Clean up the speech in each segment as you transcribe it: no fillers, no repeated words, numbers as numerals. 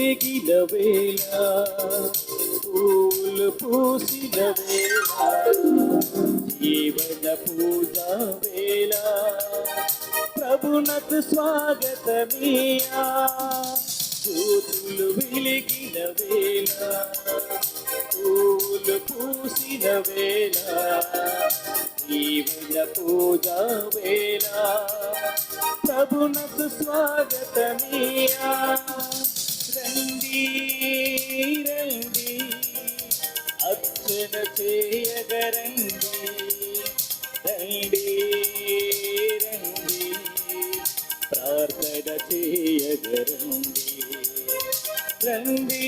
వెలిగిన వేళ, పూలు పూసిన వేళ, జీవన పూజ వేళ, ప్రభునకు స్వాగతమియా. జ్యోతులు వెలిగిన వేళ, పూలు పూసిన వేళ, జీవన పూజ వేళ, ప్రభునకు స్వాగతమియా. రండి రండి అర్చన చేయగరండి, రండి రండి ప్రార్థన చేయగరండి, రండి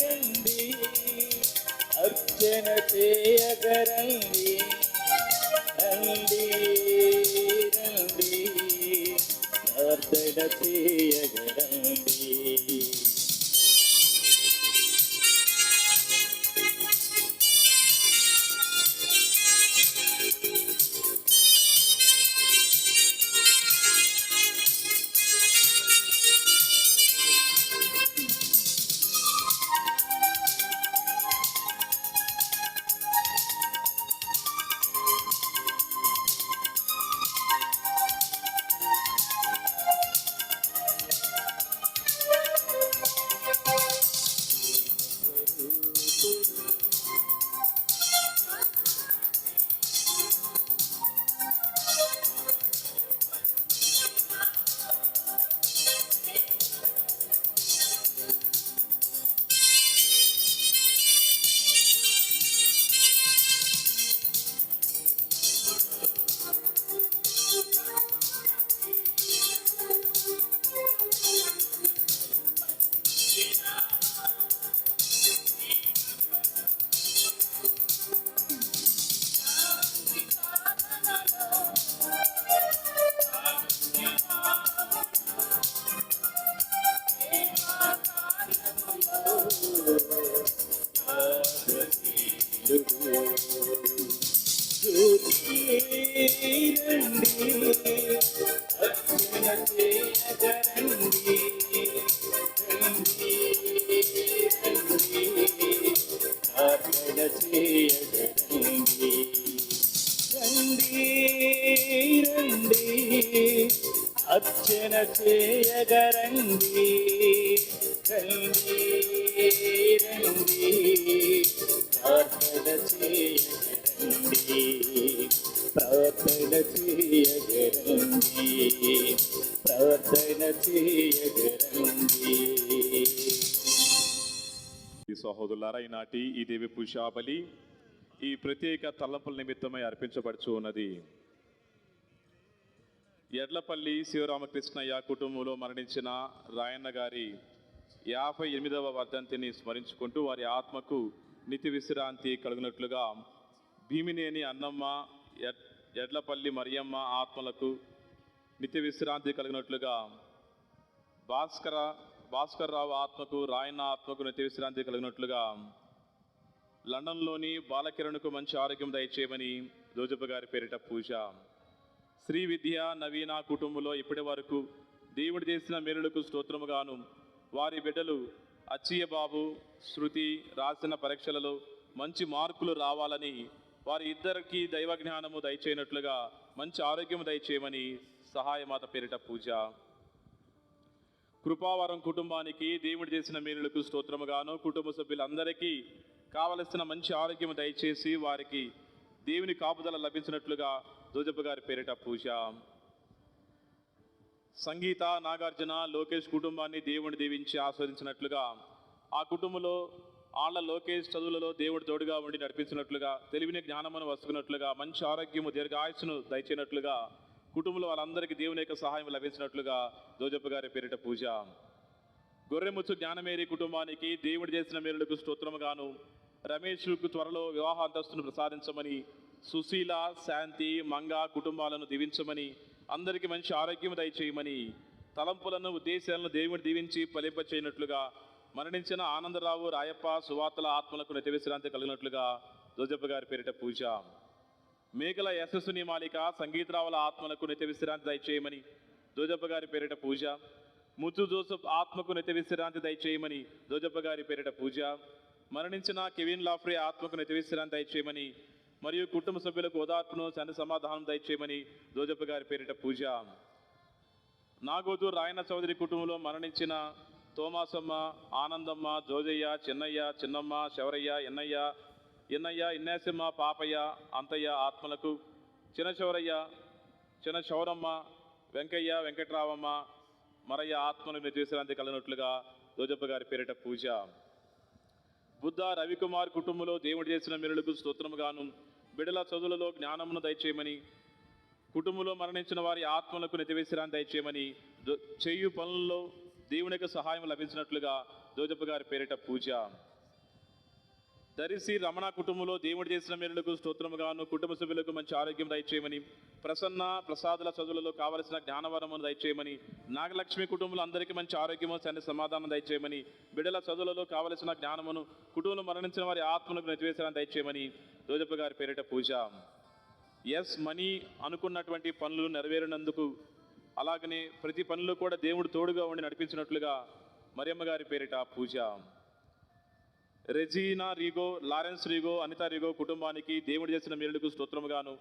రండి అర్చన చేయగరండి, రండి రండి ప్రార్థన చేయగరండి. అర్చన చేయగరండి, రండి రండి ప్రార్థన చేయగరండి, ప్రార్థన చేయగరండి, ప్రార్థన చేయగరండి. సహోదరులారా, ఈనాటి ఈ దేవి పూజాబలి ఈ ప్రత్యేక తలంపుల నిమిత్తమై అర్పించబడుచు ఉన్నది. ఎడ్లపల్లి శివరామకృష్ణయ్య కుటుంబంలో మరణించిన రాయన్న గారి 58వ వర్ధంతిని స్మరించుకుంటూ వారి ఆత్మకు నిత్య విశ్రాంతి కలుగునట్లుగా భీమినేని అన్నమ్మ, ఎడ్లపల్లి మరియమ్మ ఆత్మలకు నిత్య విశ్రాంతి కలిగినట్లుగా భాస్కర్ రావు ఆత్మకు, రాయన్న ఆత్మకు నిత్య విశ్రాంతి కలిగినట్లుగా లండన్లోని బాలకిరణ్కు మంచి ఆరోగ్యం దయచేయమని జోజప్ప గారి పేరిట పూజ. శ్రీ విద్య నవీన కుటుంబంలో ఇప్పటి వరకు దేవుడు చేసిన మేలులకు స్తోత్రముగాను వారి బిడ్డలు అచ్చయ్య బాబు, శృతి రాసిన పరీక్షలలో మంచి మార్కులు రావాలని వారి ఇద్దరికి దైవ జ్ఞానము దయచేయనట్లుగా మంచి ఆరోగ్యం దయచేయమని సహాయమాత పేరిట పూజ. కృపావరం కుటుంబానికి దేవుడు చేసిన మేలులకు స్తోత్రముగాను కుటుంబ సభ్యులందరికీ కావలసిన మంచి ఆరోగ్యం దయచేసి వారికి దేవుని కాపుదల లభించినట్లుగా జోజప్ప గారి పేరిట పూజ. సంగీత, నాగార్జున, లోకేష్ కుటుంబాన్ని దేవుని దీవించి ఆస్వాదించినట్లుగా ఆ కుటుంబంలో ఆళ్ల లోకేష్ చదువులలో దేవుడు తోడుగా ఉండి నడిపించినట్లుగా తెలివిని జ్ఞానమును వస్తున్నట్లుగా మంచి ఆరోగ్యము దీర్ఘాయుస్సును దయచేయనట్లుగా కుటుంబంలో వాళ్ళందరికీ దేవుని యొక్క సహాయం లభించినట్లుగా జోజప్ప గారి పేరిట పూజ. గొర్రెముచ్చు జ్ఞానమేరి కుటుంబానికి దేవుడు చేసిన మేలులకు స్తోత్రముగాను రమేష్కు త్వరలో వివాహ అంతస్తును ప్రసాదించమని, సుశీల, శాంతి, మంగ కుటుంబాలను దీవించమని, అందరికీ మంచి ఆరోగ్యం దయచేయమని, తలంపులను ఉద్దేశాలను దేవుడు దీవించి ఫలింపచేయనట్లుగా మరణించిన ఆనందరావు, రాయప్ప, సువార్తల ఆత్మలకు నిత్య విశ్రాంతి కలిగినట్లుగా జోజప్ప గారి పేరిట పూజ. మేకల యశస్సుని మాలిక, సంగీతరావుల ఆత్మలకు నిత్య విశ్రాంతి దయచేయమని జోజప్ప గారి పేరిట పూజ. ముత్తు జోసెఫ్ ఆత్మకు నిత్య విశ్రాంతి దయచేయమని జోజప్ప గారి పేరిట పూజ. మరణించిన కెవిన్ లాఫ్రే ఆత్మకు నిత్య విశ్రాంతి దయచేయమని మరియు కుటుంబ సభ్యులకు ఓదార్పును శాంతి సమాధానం దయచేయమని జోజప్ప గారి పేరిట పూజ. నాగోతు రాయన చౌదరి కుటుంబంలో మరణించిన తోమాసమ్మ, ఆనందమ్మ, జోజయ్య, చిన్నయ్య, చిన్నమ్మ, శవరయ్య, ఎన్నయ్య, ఇన్నేసమ్మ, పాపయ్య, అంతయ్య ఆత్మలకు, చిన్న శౌరయ్య, చిన్న శౌరమ్మ, వెంకయ్య, వెంకట్రావమ్మ, మరయ్య ఆత్మలకు నిత్యవిశ్రాంతి కలిగినట్లుగా జోజప్ప గారి పేరిట పూజ. బుద్ధ రవికుమార్ కుటుంబంలో దేవుడు చేసిన మేలులకు స్తోత్రముగాను బిడల చదువులలో జ్ఞానమును దయచేయమని, కుటుంబంలో మరణించిన వారి ఆత్మలకు నిత్యవిశ్రాంతి దయచేయమని, చేయు పనుల్లో దేవునికి సహాయం లభించినట్లుగా జోజప్ప గారి పేరిట పూజ. దరిసి రమణ కుటుంబంలో దేవుడు చేసిన మేలులకు స్తోత్రముగాను కుటుంబ సభ్యులకు మంచి ఆరోగ్యం దయచేయమని, ప్రసన్న ప్రసాదుల చదువులలో కావలసిన జ్ఞానవరమును దయచేయమని, నాగలక్ష్మి కుటుంబంలో అందరికీ మంచి ఆరోగ్యము శాంతి సమాధానం దయచేయమని, బిడ్డల చదువులలో కావలసిన జ్ఞానమును, కుటుంబంలో మరణించిన వారి ఆత్మలకు నిత్యవిశ్రాంతి దయచేయమని జోజప్ప గారి పేరిట పూజ. ఎస్ మనీ అనుకున్నటువంటి పనులు నెరవేరినందుకు, అలాగనే ప్రతి పనిలో కూడా దేవుడు తోడుగా ఉండి నడిపించినట్లుగా మరియమ్మ గారి పేరిట పూజ. రెజీనా రీగో, లారెన్స్ రీగో, అనితా రీగో కుటుంబానికి దేవుడు చేసిన మేలులకు స్తోత్రముగాను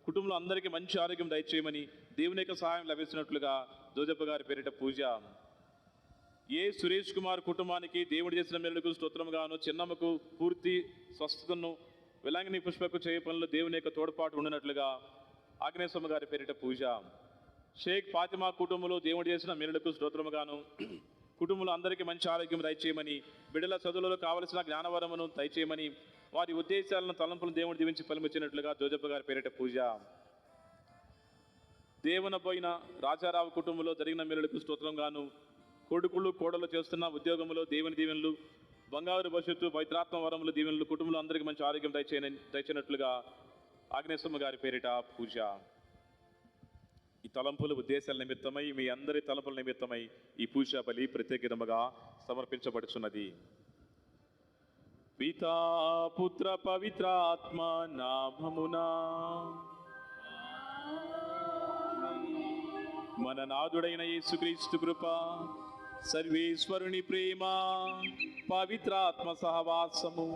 కుటుంబంలో అందరికీ మంచి ఆరోగ్యం దయచేయమని, దేవుని యొక్క సహాయం లభిస్తున్నట్లుగా జోజప్ప గారి పేరిట పూజ. ఏ సురేష్ కుమార్ కుటుంబానికి దేవుడు చేసిన మేలులకు స్తోత్రముగాను చిన్నమ్మకు పూర్తి స్వస్థతను, విలాంగిని పుష్పకు చేయ పనులు దేవుని యొక్క తోడ్పాటు ఉండినట్లుగా ఆగ్నేయస్వామి గారి పేరిట పూజ. షేక్ ఫాతిమా కుటుంబంలో దేవుడు చేసిన మేలులకు స్తోత్రముగాను కుటుంబంలో అందరికీ మంచి ఆరోగ్యం దయచేయమని, బిడ్డల చదువులలో కావలసిన జ్ఞానవరమును దయచేయమని, వారి ఉద్దేశాలను తలంపులను దేవుడు దీవించి ఫలించినట్లుగా జోజప్ప గారి పేరిట పూజ. దేవునపోయిన రాజారావు కుటుంబంలో జరిగిన మేలులకు స్తోత్రంగాను కొడుకులు కోడలు చేస్తున్న ఉద్యోగంలో దేవుని దీవెనలు, బంగారు భవిష్యత్తు, పవిత్రాత్మ వరములు దీవెనలు, కుటుంబంలో అందరికీ మంచి ఆరోగ్యం దయచేయనట్లుగా ఆగ్నేయస్వామి గారి పేరిట పూజ. ఈ తలంపుల ఉద్దేశాల నిమిత్తమై, మీ అందరి తలంపుల నిమిత్తమై ఈ పూజా బలి ప్రత్యేకముగా సమర్పించబడుచున్నది. పితా పుత్ర పవిత్రాత్మ నామమునా మన నాథుడైన యేసుక్రీస్తు కృప, సర్వేశ్వరుని ప్రేమ, పవిత్రాత్మ సహవాసము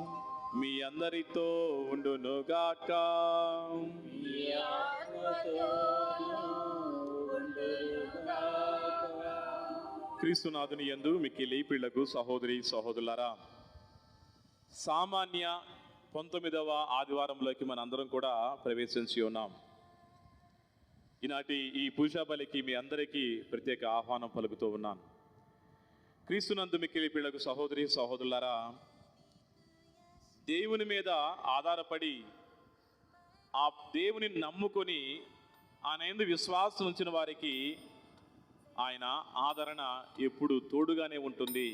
మీ అందరితో ఉండునుగాక. క్రీస్తునాథుని యందు మిక్కిలి పిళ్లకు సహోదరి సహోదరులారా, సామాన్య 19వ ఆదివారంలోకి మనందరం కూడా ప్రవేశించి ఉన్నాం. ఈనాటి ఈ పూజా బలికి మీ అందరికీ ప్రత్యేక ఆహ్వానం పలుకుతూ ఉన్నాను. క్రీస్తునందు మిక్కిలి పిళ్లకు సహోదరి సహోదరులారా, దేవుని మీద ఆధారపడి ఆ దేవుని నమ్ముకొని ఆయన యందు విశ్వాసం ఉంచిన వారికి ఆయన ఆదరణ ఎప్పుడు తోడుగానే ఉంటుంది.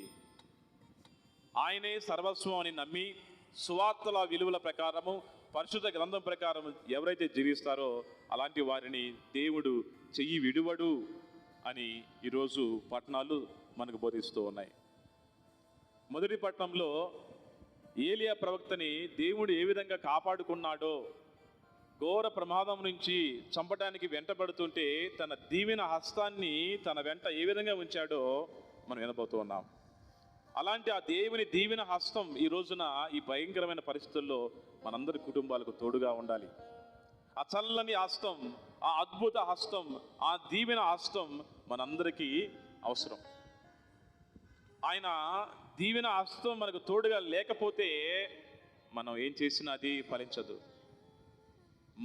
ఆయనే సర్వస్వం అని నమ్మి సువార్తల విలువల ప్రకారము, పరిశుద్ధ గ్రంథం ప్రకారం ఎవరైతే జీవిస్తారో అలాంటి వారిని దేవుడు చెయ్యి విడువడు అని ఈరోజు పట్టణాలు మనకు బోధిస్తూ ఉన్నాయి. మొదటి పట్టణంలో ఏలియా ప్రవక్తని దేవుడు ఏ విధంగా కాపాడుకున్నాడో, ఘోర ప్రమాదం నుంచి చంపడానికి వెంటబడుతుంటే తన దీవెన హస్తాన్ని తన వెంట ఏ విధంగా ఉంచాడో మనం వినబోతూ ఉన్నాం. అలాంటి ఆ దేవుని దీవెన హస్తం ఈ రోజున ఈ భయంకరమైన పరిస్థితుల్లో మనందరి కుటుంబాలకు తోడుగా ఉండాలి. ఆ చల్లని హస్తం, ఆ అద్భుత హస్తం, ఆ దీవెన హస్తం మనందరికీ అవసరం. ఆయన దీవెన హస్తం మనకు తోడుగా లేకపోతే మనం ఏం చేసినా అది ఫలించదు.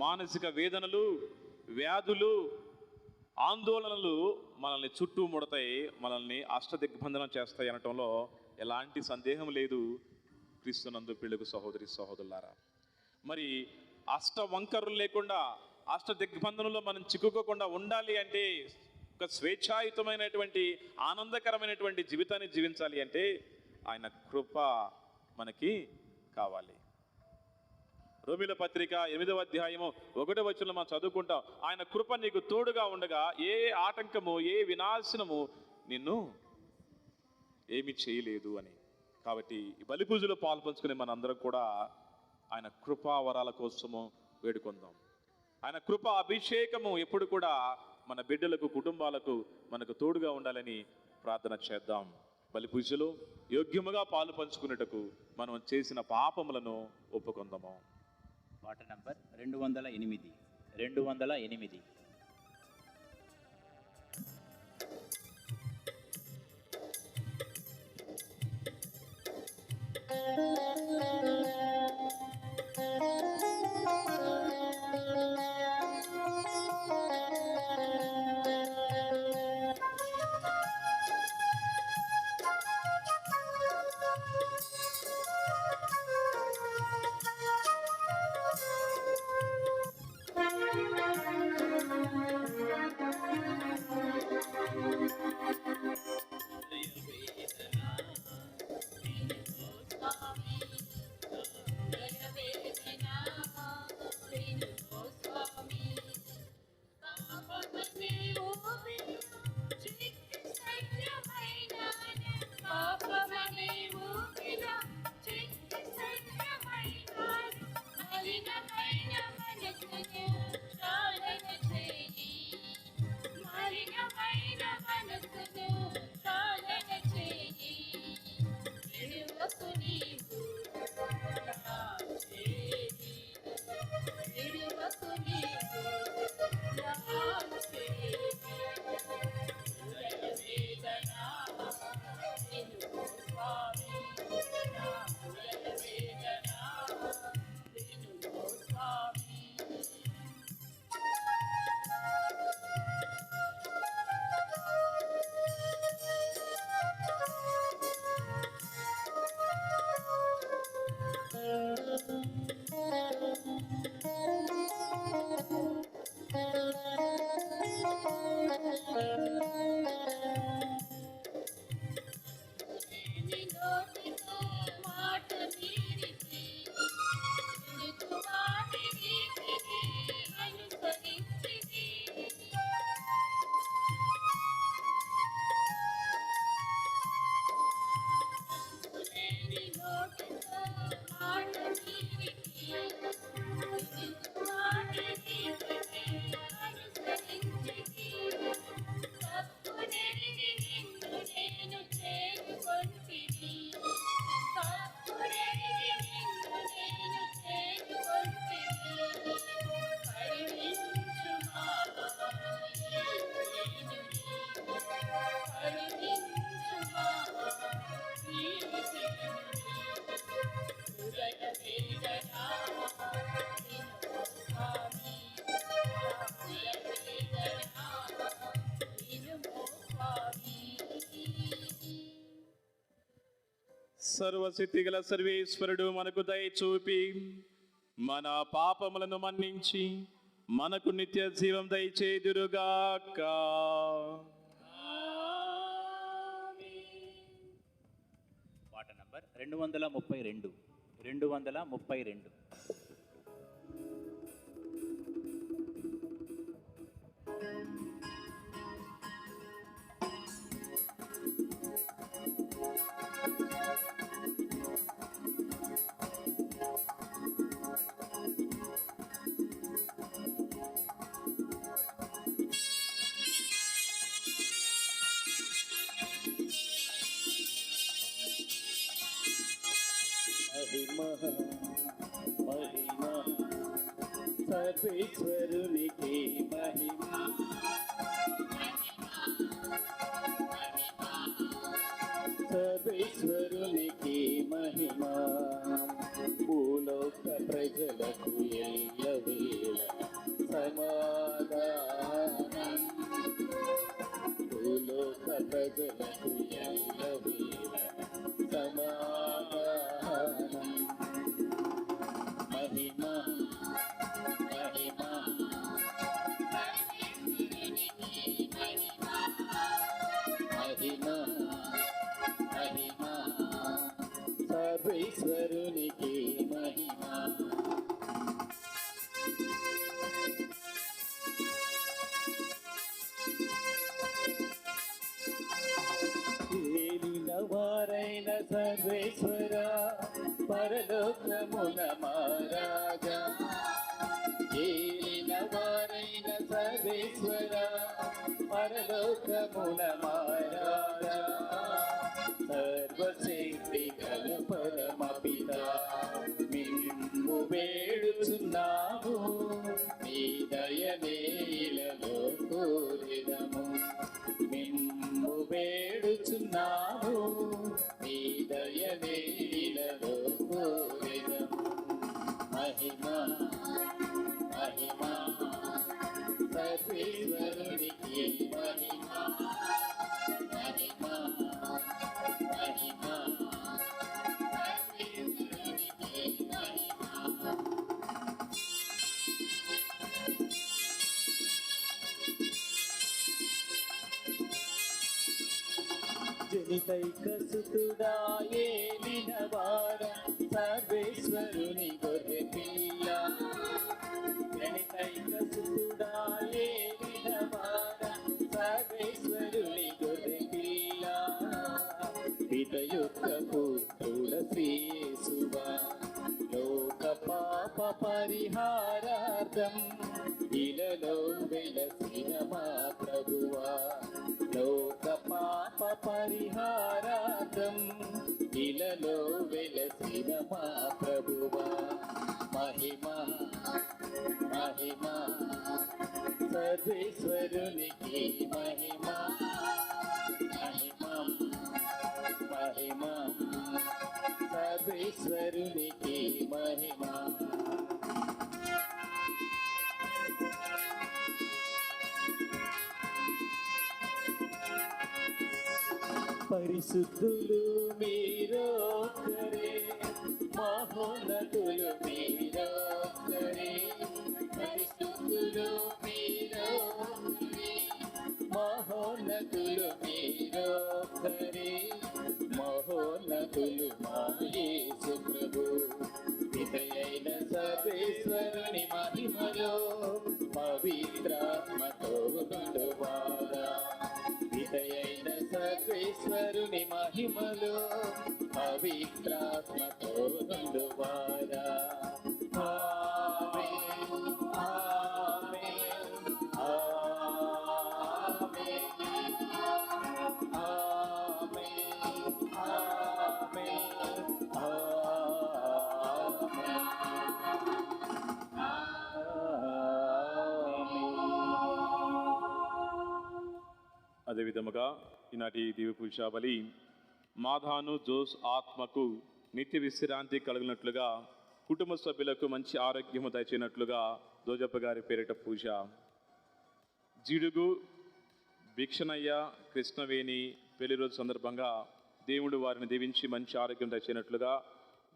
మానసిక వేదనలు, వ్యాధులు, ఆందోళనలు మనల్ని చుట్టూ ముడతాయి, మనల్ని అష్టదిగ్బంధనం చేస్తాయి అనటంలో ఎలాంటి సందేహం లేదు. క్రీస్తునందు పిల్లకు సహోదరి సహోదరులారా, మరి అష్టవంకరులు లేకుండా, అష్టదిగ్బంధనంలో మనం చిక్కుకోకుండా ఉండాలి అంటే, ఒక స్వేచ్ఛాయుతమైనటువంటి ఆనందకరమైనటువంటి జీవితాన్ని జీవించాలి అంటే ఆయన కృప మనకి కావాలి. రోమీయుల పత్రిక 8వ అధ్యాయము 1వ వచనంలో మనం చదువుకుంటాం, ఆయన కృప నీకు తోడుగా ఉండగా ఏ ఆటంకము, ఏ వినాశనము నిన్ను ఏమీ చేయలేదు అని. కాబట్టి ఈ బలి పూజలో పాల్పంచుకునే మనందరం కూడా ఆయన కృపా వరాల కోసము వేడుకుందాం. ఆయన కృప అభిషేకము ఎప్పుడు కూడా మన బిడ్డలకు, కుటుంబాలకు మనకు తోడుగా ఉండాలని ప్రార్థన చేద్దాం. బలి పూజలో యోగ్యముగా పాలు పంచుకున్నటకు మనం చేసిన పాపములను ఒప్పుకొందాము. పాట నంబర్ 208. సర్వశక్తి గల సర్వేశ్వరుడు మనకు దయ చూపి మన పాపములను మన్నించి మనకు నిత్య జీవం దయచేదురుగాక. పాట నంబర్ 232. మహిమ సర్వేశ్వరునికి మహిమ, సర్వేశ్వరునికి మహిమ. భూలోక ప్రజలకు ఎల్లవేళ సమాధానం, భూలోక ప్రజలకు ఎల్లవేళ సమాధానం. మహిమ మహిమ మహిమ మహిమ సర్వేశ్వరునికి మహిమ. ఏలిన వారైన సర్వేశ్వర పరలోకమున మహారాజా, ఏలిన వారైన సర్వేశ్వర పరలోకమున మహారాజా, సర్వశక్తి గల పరమపిత మిమ్ము వేడుచున్నాము మీ దయనేలలో కోరెదము మిమ్ము వేడుచున్నాము మీ దయనేలలో కోరెదము మహిమ మహిమ సర్వేశ్వరునికి మహిమ మహిమ మహిమ సర్వేశ్వరునికి మహిమ. జనితైక సుతుడా ఏలినవార సర్వేశ్వరుని గొర్రె పిల్ల జనితైక సుతుడా ఏలినవార సర్వేశ్వరుని గొర్రె పిల్ల పిత యొక్క పుత్రుడ శ్రీయేసువా లోక పాప పరిహారార్థం ఇలలో వెలసిన మా ప్రభువా లోక పాప పరిహారార్థం ఇలలో వెలసిన మా ప్రభువా మహిమ మహిమ సర్వేశ్వరునికి మహిమ మహిమ మహిమ సర్వేశ్వరునికి మహిమ. పరిశుద్ధులు మీరొక్కరే మహోన్నతులు మీరొక్కరే పరిశుద్ధులు మీరొక్కరే మహోన్నతులు మీరొక్కరే మహోన్నతులు మా యేసు ప్రభు పితయైన సర్వేశ్వరుని మహిమలో పవిత్రాత్మతో నుండువారా పితయైన సర్వేశ్వరుని మహిమలో పవిత్రాత్మతో నుండువారా ఆమేన్ ఆమేన్ ఆమేన్ ఆమేన్ అదేవిధముగా ఈనాటి దివ్య పూజ బలి మాధాను జోస్ ఆత్మకు నిత్య విశ్రాంతి కలిగినట్లుగా కుటుంబ సభ్యులకు మంచి ఆరోగ్యము దయచేయనట్లుగా దోజప్ప గారి పేరిట పూజ. జిడుగు భిక్షణయ్య కృష్ణవేణి పెళ్లి రోజు సందర్భంగా దేవుడు వారిని దీవించి మంచి ఆరోగ్యం దయచేయనట్లుగా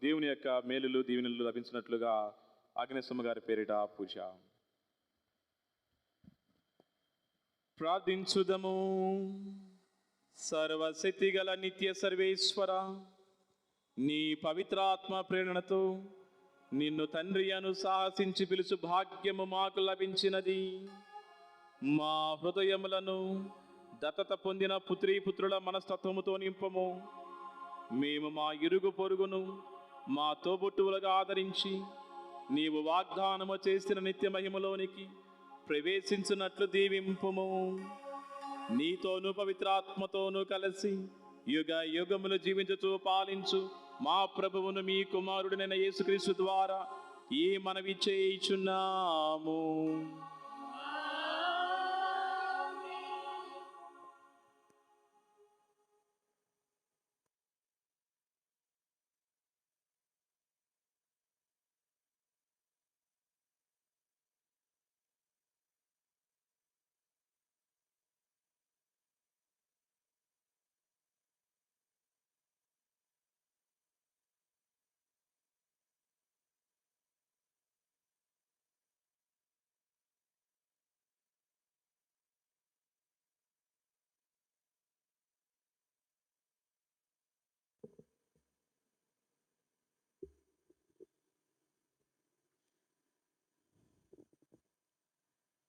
దేవుని యొక్క మేలులు దీవెనలు లభించినట్లుగా ఆగ్నేయస్వామి గారి పేరిట పూజ. ప్రార్థించుదము. సర్వశక్తి గల నిత్య సర్వేశ్వర, నీ పవిత్రాత్మ ప్రేరణతో నిన్ను తండ్రి అను సాహసించి పిలుచు భాగ్యము మాకు లభించినది. మా హృదయములను దత్తత పొందిన పుత్రీపుత్రుల మనస్తత్వముతో నింపము. మేము మా ఇరుగు పొరుగును మా తోబుట్టువులుగా ఆదరించి నీవు వాగ్దానము చేసిన నిత్య మహిమలోనికి ప్రవేశించినట్లు దీవింపుము. నీతోను పవిత్రాత్మతోనూ కలిసి యుగ యుగములు జీవించుతూ పాలించు మా ప్రభువును మీ కుమారుడినైన యేసుక్రీస్తు ద్వారా ఈ మనవి చేయుచున్నాము.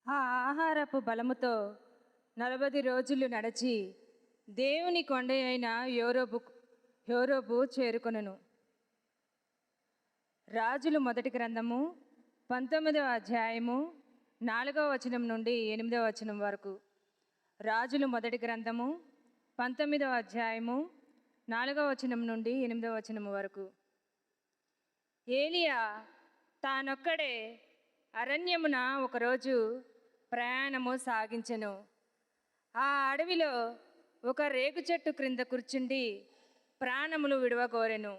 ఆ ఆహారపు బలముతో 40 రోజులు నడిచి దేవుని కొండ అయిన యోరోబు చేరుకొనును. రాజులు మొదటి గ్రంథము 19వ అధ్యాయము 4వ వచనం నుండి 8వ వచనం వరకు. రాజులు మొదటి గ్రంథము 19వ అధ్యాయము 4వ వచనం నుండి 8వ వచనం వరకు. ఏలియా తానొక్కడే అరణ్యమున ఒకరోజు ప్రయాణము సాగించెను. ఆ అడవిలో ఒక రేగు చెట్టు క్రింద కూర్చుండి ప్రాణములు విడవగోరెను.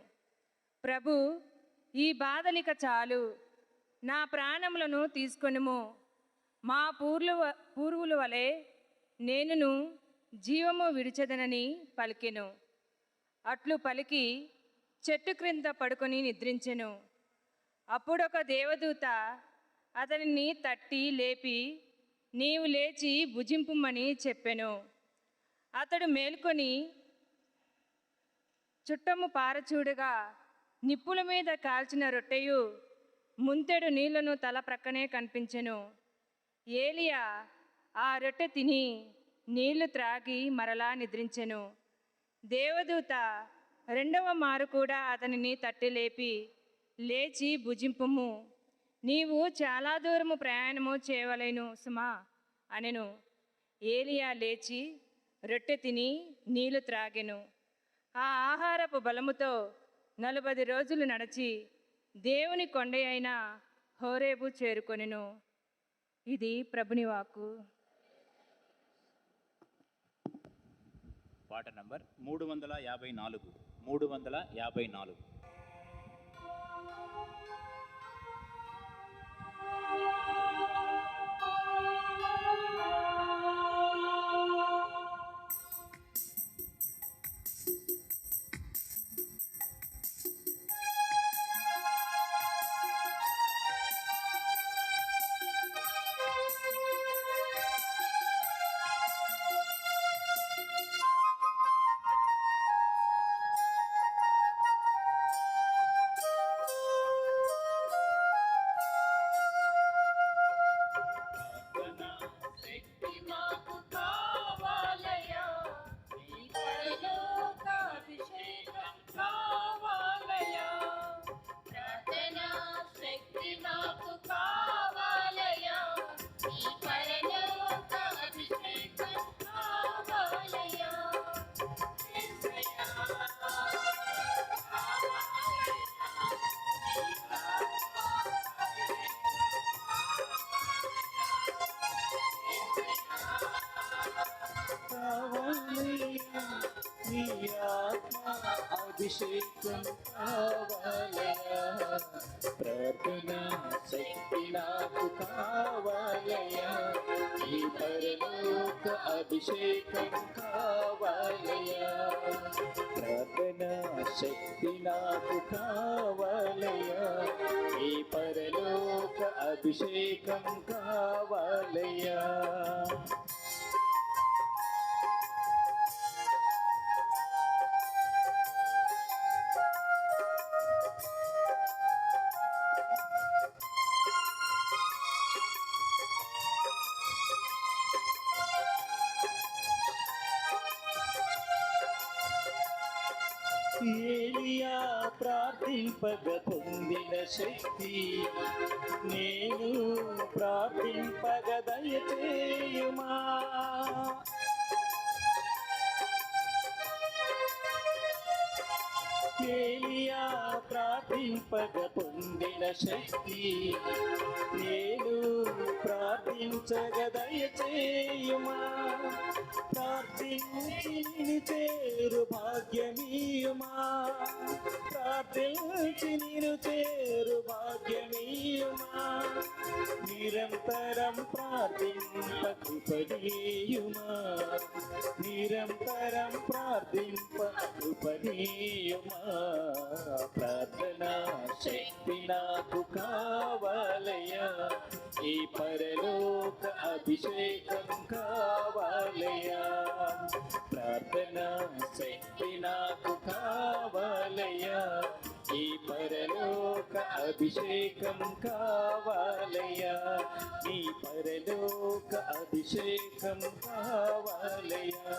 ప్రభు, ఈ బాధలిక చాలు, నా ప్రాణములను తీసుకొనుము. మా పూర్వుల వలె నేనును జీవము విడిచెదనని పలికెను. అట్లు పలికి చెట్టు క్రింద పడుకొని నిద్రించెను. అప్పుడొక దేవదూత అతనిని తట్టి లేపి, నీవు లేచి భుజింపుమని చెప్పెను. అతడు మేల్కొని చుట్టము పారచూడగా నిప్పుల మీద కాల్చిన రొట్టెయు ముంతెడు నీళ్లను తల ప్రక్కనే కనిపించెను. ఏలియా ఆ రొట్టె తిని నీళ్లు త్రాగి మరలా నిద్రించెను. దేవదూత 2వ మారు కూడా అతనిని తట్టి లేపి, లేచి భుజింపుము, నీవు చాలా దూరము ప్రయాణము చేయవలెను సుమా అనెను. ఏలియా లేచి రొట్టె తిని నీళ్లు త్రాగెను. ఆ ఆహారపు బలముతో 40 రోజులు నడిచి దేవుని కొండ అయిన హోరేబు చేరుకొనెను. ఇది ప్రభుని వాక్కు. పాట నంబర్ 354. నీ ఆత్మ అభిషేకం కావాలయా, ప్రార్థన శక్తి నాకు కావాలయా, ఈ పరలోక అభిషేకం కావాలయా, ప్రార్థన శక్తి నాకు కావాలయా, ఈ పరలోక అభిషేకం కావాలయా. ఏలియా ప్రార్థింపగ పొందిన శక్తి నేను ప్రార్థింపగ దయచేయుమా. ఏలియా ప్రార్థింపగ పొందిన శక్తి నేను ప్రార్థించగ దయచేయుమా. ప్రార్థించి నిన్ను చేరు భాగ్యమీయుమా, ప్రార్థించి నిన్ను చేరు భాగ్యమీయుమా. నిరంతరం ప్రార్థింప కృపణీయుమా, నిరంతరం ప్రార్థింప కృపణీయుమా. ప్రార్థనా శక్తి నాకు కావాలయా, ఈ పరలోక అభిషేకం కావాలయా. ప్రార్థనా శక్తి నాకు కావాలయా, ఈ పరలోక అభిషేకం కావాలయా, ఈ పరలోక అభిషేకం కావాలయా,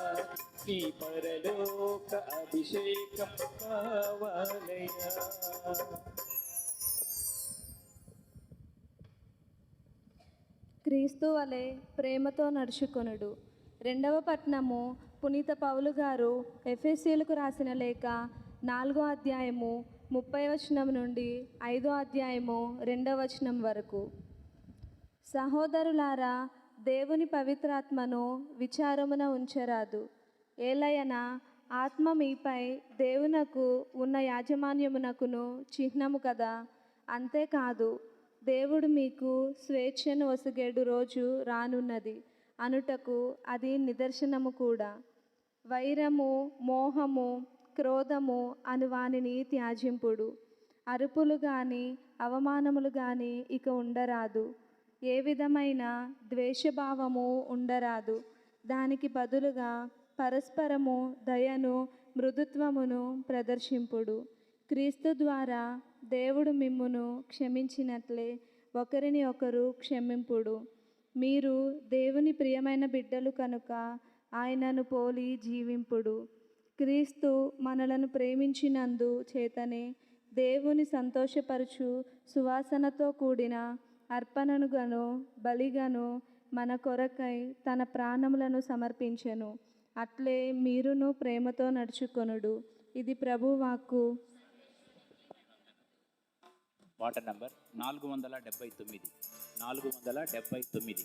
ఈ పరలోక అభిషేకం కావాలయా. క్రీస్తు వలె ప్రేమతో నడుచుకొనుడు, రెండవ పట్టణము పునీత పౌలు గారు ఎఫెసీయులకు రాసిన లేఖ 4వ అధ్యాయము 30వ వచనం నుండి 5వ అధ్యాయము 2వ వచనం వరకు. సహోదరులారా, దేవుని పవిత్రాత్మను విచారమున ఉంచరాదు. ఏలయనా ఆత్మ మీపై దేవునకు ఉన్న యాజమాన్యమునకును చిహ్నము కదా. అంతేకాదు, దేవుడు మీకు స్వేచ్ఛను ఒసగేడు రోజు రానున్నది అనుటకు అది నిదర్శనము కూడా. వైరము, మోహము, క్రోధము అను వానిని త్యాజింపుడు. అరుపులు గాని అవమానములు గాని ఇక ఉండరాదు. ఏ విధమైన ద్వేషభావము ఉండరాదు. దానికి బదులుగా పరస్పరము దయను మృదుత్వమును ప్రదర్శింపుడు. క్రీస్తు ద్వారా దేవుడు మిమ్మును క్షమించినట్లే ఒకరిని ఒకరు క్షమింపుడు. మీరు దేవుని ప్రియమైన బిడ్డలు కనుక ఆయనను పోలి జీవింపుడు. క్రీస్తు మనలను ప్రేమించినందు చేతనే దేవుని సంతోషపరచు సువాసనతో కూడిన అర్పణనుగాను బలిగాను మన కొరకై తన ప్రాణములను సమర్పించెను. అట్లే మీరును ప్రేమతో నడుచుకొనుడు. ఇది ప్రభువాక్కు. Water number 479. 479.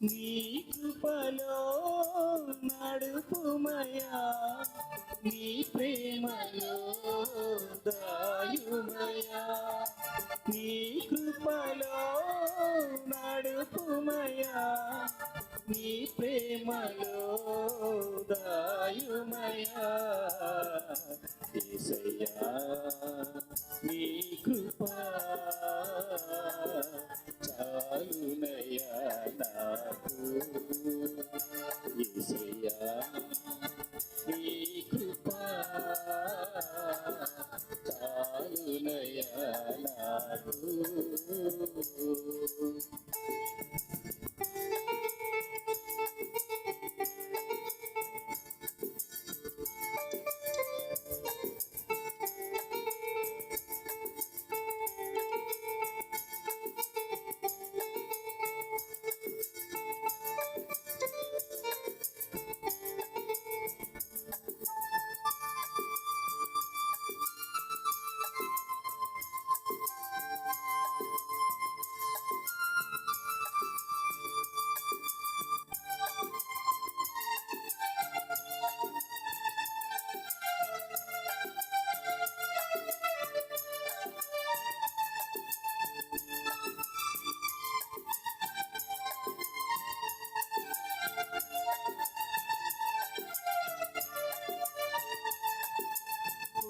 నీ కృపలో నడుపుమయా, నీ ప్రేమలో దాయుమయా. నీ కృపలో నడుపుమయా, నీ ప్రేమలో దాయుమయా. యేసయ్యా నీ కృపా చాలునయ్యా నాకు. యేసయ్యా నీ కృపా చాలునయ్యా నాకు.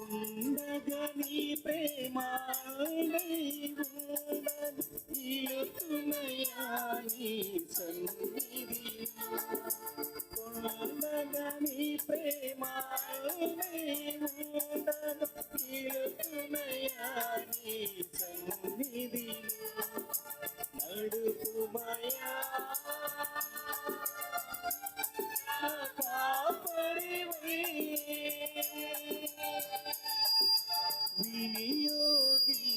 ఉండగా నీ ప్రేమ ఇలుతునయా నీ సన్నిధి. ఉండగా నీ ప్రేమ ఇలుతునయా నీ సన్నిధి. నడుపుమయా కాపడివై వినియోగించుమయా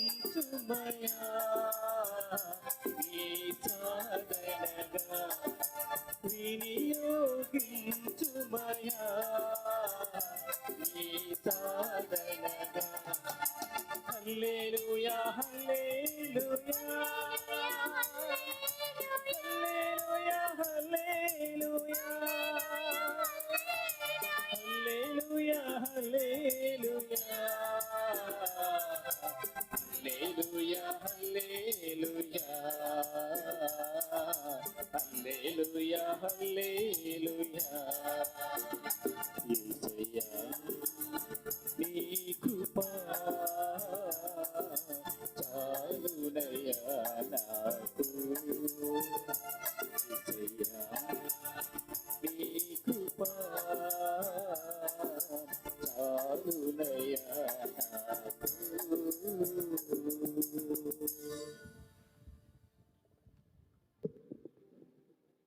నీ సాధనగా. వినియోగించుమయా నీ సాధనగా. హల్లెలూయా హల్లెలూయా హల్లెలూయా హల్లెలూయా యేసయ్యా నీ కృపా చాలునయ్యా నాకు యేసయ్యా నీ కృపా చాలునయ్యా నాకు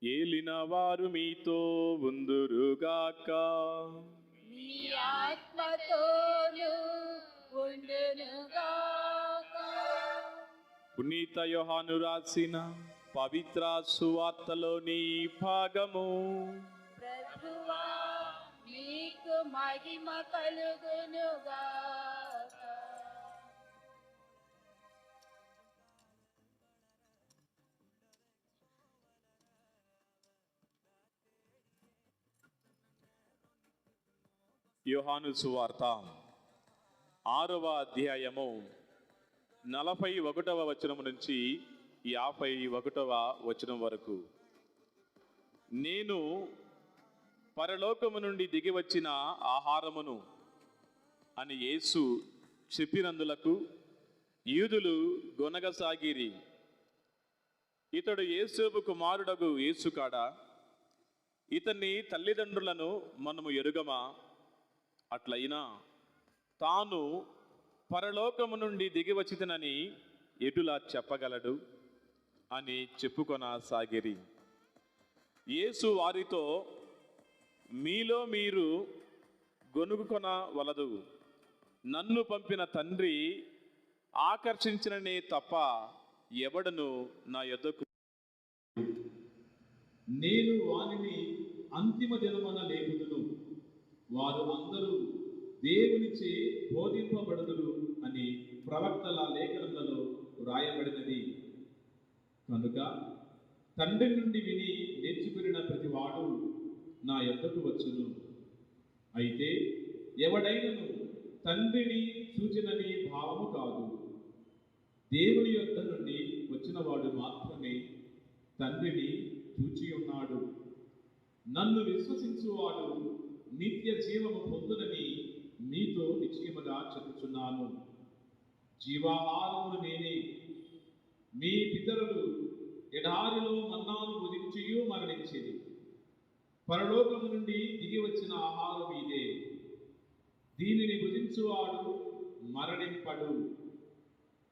ఏలిన వారు మీతో ఉందురుగాక. నీ ఆత్మతోను ఉండునుగాక. పునీత యోహాను రాసిన పవిత్ర సువార్తలోని భాగము. ప్రభువా నీకు మహిమ కలుగునుగాక. యోహాను సువార్త 6వ అధ్యాయము 41వ వచనం నుంచి 51వ వచనం వరకు. నేను పరలోకము నుండి దిగి వచ్చిన ఆహారమును అని యేసు చెప్పినందులకు యూదులు గొనగసాగిరి. ఇతడు యేసేపు కుమారుడగు యేసు కాడా? ఇతని తల్లిదండ్రులను మనము ఎరుగమా? అట్లయినా తాను పరలోకము నుండి దిగి వచ్చితనని ఎటులా చెప్పగలడు అని చెప్పుకొనసాగిరి. యేసు వారితో, మీలో మీరు గొనుగుకొనవలదు. నన్ను పంపిన తండ్రి ఆకర్షించిననే తప్ప ఎవడను నా యొద్దకు. నేను వానిని అంతిమ దినమున లేపుదును, వారు అందరూ దేవునిచే బోధింపబడుదురు అని ప్రవక్తల లేఖనములలో వ్రాయబడినది. కనుక తండ్రి నుండి విని నేర్చుకున్న ప్రతివాడు నా యొద్దకు వచ్చును. అయితే ఎవడైనను తండ్రిని చూచినని భావము కాదు, దేవుని యొద్ద నుండి వచ్చినవాడు మాత్రమే తండ్రిని చూచి ఉన్నాడు. నన్ను విశ్వసించువాడు నిత్య జీవము పొందునని మీతో నిశ్చయముగా చెప్పుచున్నాను. జీవాహారమును నేనే. మీ పితరులు ఎడారిలో మన్నాను భుజించియు మరణించిరి. పరలోకము నుండి దిగి వచ్చిన ఆహారం ఇదే. దీనిని భుజించువాడు మరణింపడు.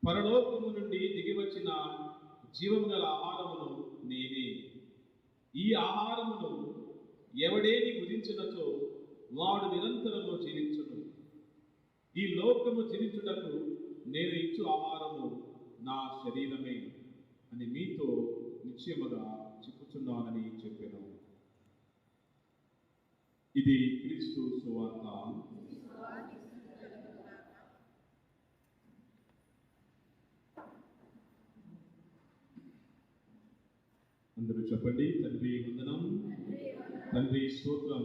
పరలోకము నుండి దిగి వచ్చిన జీవము గల ఆహారమును నేనే. ఈ ఆహారమును ఎవడేని భుజించినచో వాడు నిరంతరము జీవించును. ఈ లోకము జీవించుటకు నేను ఇచ్చు ఆహారము నా శరీరమే అని మీతో నిశ్చయముగా చెప్పుచున్నానని చెప్పాను. ఇది క్రీస్తు సువార్త. అందరూ చెప్పండి. తండ్రి వందనం, తండ్రి స్తోత్రం,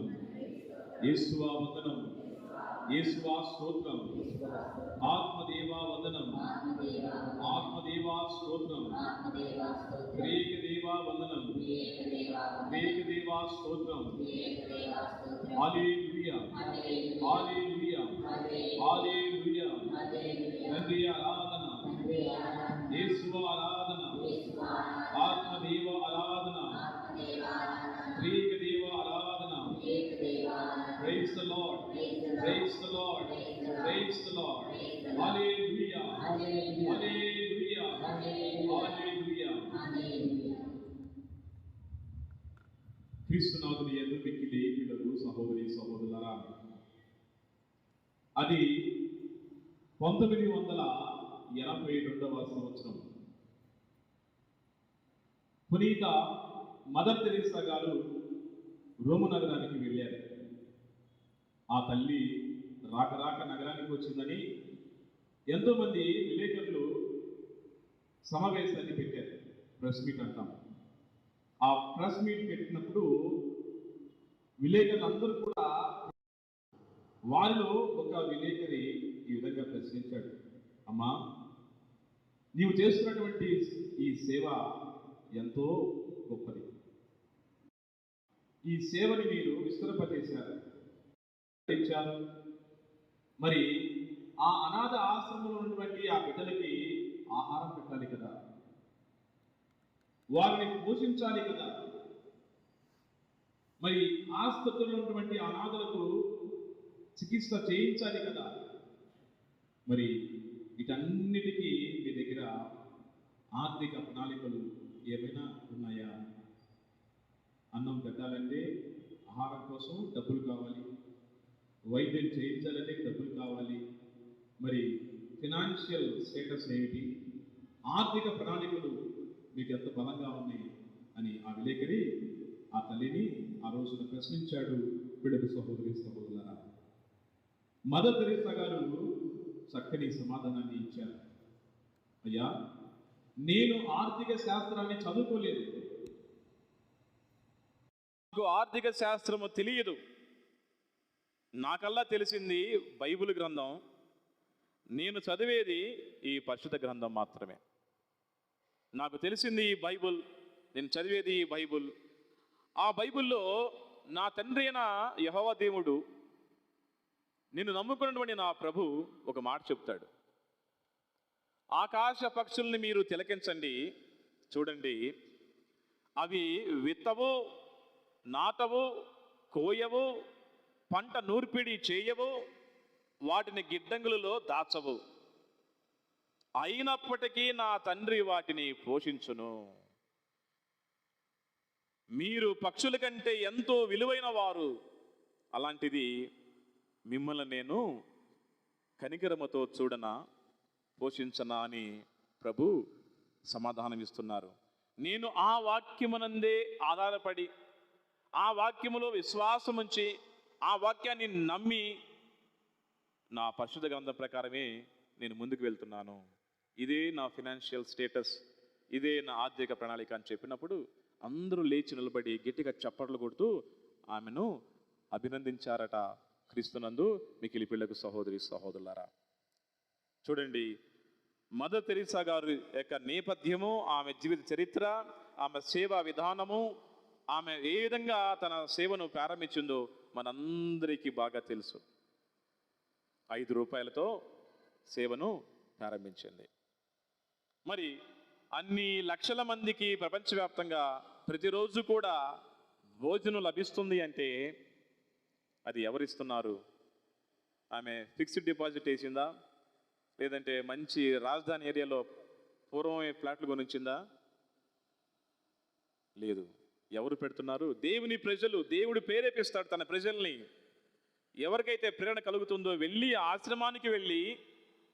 యేసువా వందనం, యేసువా స్తోత్రం, ఆత్మదేవా వందనం, ఆత్మదేవా స్తోత్రం, త్రేకదేవా వందనం, త్రేకదేవా స్తోత్రం. హల్లెలూయా, హల్లెలూయా, హల్లెలూయా. తండ్రి ఆరాధన, యేసువా ఆరాధన, ఆత్మదేవ ఆరాధన, త్రేకదేవ ఆరాధన. Praise the Lord, praise the Lord, praise the Lord. Hallelujah, hallelujah, hallelujah. క్రీస్తునాథుని యందు మిక్కిలి ప్రియులకు సహోదరి సహోదరులారా, అది 1982వ సంవత్సరం. పునీత మదర్ తెరీసా గారు రోము నగరానికి వెళ్ళారు. ఆ తల్లి రాక రాక నగరానికి వచ్చిందని ఎంతోమంది విలేకరులు సమావేశాన్ని పెట్టారు. ప్రెస్ మీట్ అంటాం. ఆ ప్రెస్ మీట్ పెట్టినప్పుడు విలేకరులు అందరూ కూడా, వారిలో ఒక విలేకరి ఈ విధంగా ప్రశ్నించాడు, అమ్మా, నీవు చేస్తున్నటువంటి ఈ సేవ ఎంతో గొప్పది. ఈ సేవని మీరు విస్తృపచేశారు, ఇచ్చారు. మరి ఆ అనాథ ఆశ్రమంలో ఉన్నటువంటి ఆ బిడ్డలకి ఆహారం పెట్టాలి కదా, వారిని పోషించాలి కదా, మరి ఆసుపత్రిలో ఉన్నటువంటి అనాథలకు చికిత్స చేయించాలి కదా. మరి వీటన్నిటికీ మీ దగ్గర ఆర్థిక ప్రణాళికలు ఏమైనా ఉన్నాయా? అన్నం పెట్టాలంటే ఆహారం కోసం డబ్బులు కావాలి, వైద్యం చేయించాలంటే డబ్బులు కావాలి. మరి ఫినాన్షియల్ స్టేటస్ ఏమిటి, ఆర్థిక ప్రణాళికలు మీకు ఎంత బలంగా ఉన్నాయి అని ఆ విలేకరి ఆ తల్లిని ఆ రోజున ప్రశ్నించాడు. బిడ్డకు సహోదరి సహోదరులారా, మదర్ తెరీసా గారు చక్కని సమాధానాన్ని ఇచ్చారు. అయ్యా, నేను ఆర్థిక శాస్త్రాన్ని చదువుకోలేదు, నాకు ఆర్థిక శాస్త్రము తెలియదు, నాకల్లా తెలిసింది బైబిల్ గ్రంథం, నేను చదివేది ఈ పరిశుద్ధ గ్రంథం మాత్రమే. నాకు తెలిసింది ఈ బైబిల్, నేను చదివేది ఈ బైబిల్. ఆ బైబిల్లో నా తండ్రి అయిన యెహోవా దేవుడు, నేను నమ్ముకున్నటువంటి నా ప్రభు ఒక మాట చెప్తాడు. ఆకాశ పక్షుల్ని మీరు తిలకించండి, చూడండి, అవి విత్తవు, నాటవు, కోయవు, పంట నూర్పిడి చేయవు, వాటిని గిడ్డంగులలో దాచవు, అయినప్పటికీ నా తండ్రి వాటిని పోషించును. మీరు పక్షుల కంటే ఎంతో విలువైన వారు, అలాంటిది మిమ్మల్ని నేను కనికరముతో చూడనా, పోషించనా అని ప్రభు సమాధానం ఇస్తున్నారు. నేను ఆ వాక్యమునందే ఆధారపడి, ఆ వాక్యములో విశ్వాసం ఉంచి, ఆ వాక్యాన్ని నమ్మి నా పరిశుద్ధ గ్రంథం ప్రకారమే నేను ముందుకు వెళ్తున్నాను. ఇదే నా ఫినాన్షియల్ స్టేటస్, ఇదే నా ఆర్థిక ప్రణాళిక అని చెప్పినప్పుడు అందరూ లేచి నిలబడి గట్టిగా చప్పట్లు కొడుతూ ఆమెను అభినందించారట. క్రీస్తునందు మిక్కిలి పిల్లకు సహోదరి సహోదరులారా, చూడండి, మదర్ తెరీసా గారి యొక్క నేపథ్యము, ఆమె జీవిత చరిత్ర, ఆమె సేవా విధానము, ఆమె ఏ విధంగా తన సేవను ప్రారంభించిందో మనందరికీ బాగా తెలుసు. 5 రూపాయలతో సేవను ప్రారంభించింది. మరి అన్ని లక్షల మందికి ప్రపంచవ్యాప్తంగా ప్రతిరోజు కూడా భోజనం లభిస్తుంది అంటే అది ఎవరిస్తున్నారు? ఆమె ఫిక్స్డ్ డిపాజిట్ వేసిందా, లేదంటే మంచి రాజధాని ఏరియాలో పూర్వం ఫ్లాట్లు కొనిచ్చిందా? లేదు. ఎవరు పెడుతున్నారు? దేవుని ప్రజలు. దేవుడు ప్రేరేపిస్తాడు తన ప్రజల్ని. ఎవరికైతే ప్రేరణ కలుగుతుందో వెళ్ళి ఆశ్రమానికి వెళ్ళి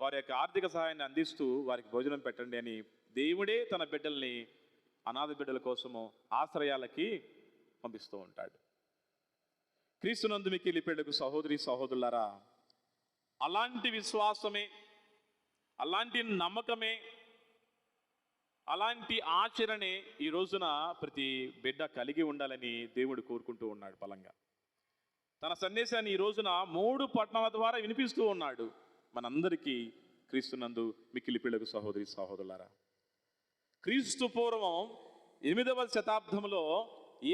వారి యొక్క ఆర్థిక సహాయాన్ని అందిస్తూ వారికి భోజనం పెట్టండి అని దేవుడే తన బిడ్డల్ని అనాథ బిడ్డల కోసము ఆశ్రయాలకి పంపిస్తూ ఉంటాడు. క్రీస్తునందు మిక్కిలి పిల్లకు సహోదరి సహోదరులారా, అలాంటి విశ్వాసమే, అలాంటి నమ్మకమే, అలాంటి ఆచరణే ఈ రోజున ప్రతి బిడ్డ కలిగి ఉండాలని దేవుడు కోరుకుంటూ ఉన్నాడు బలంగా. తన సందేశాన్ని ఈ రోజున 3 పట్టణాల ద్వారా వినిపిస్తూ ఉన్నాడు మనందరికీ. క్రీస్తునందు మిక్కిలి పిల్లకు సహోదరి సహోదరులారా, క్రీస్తు పూర్వం 8వ శతాబ్దంలో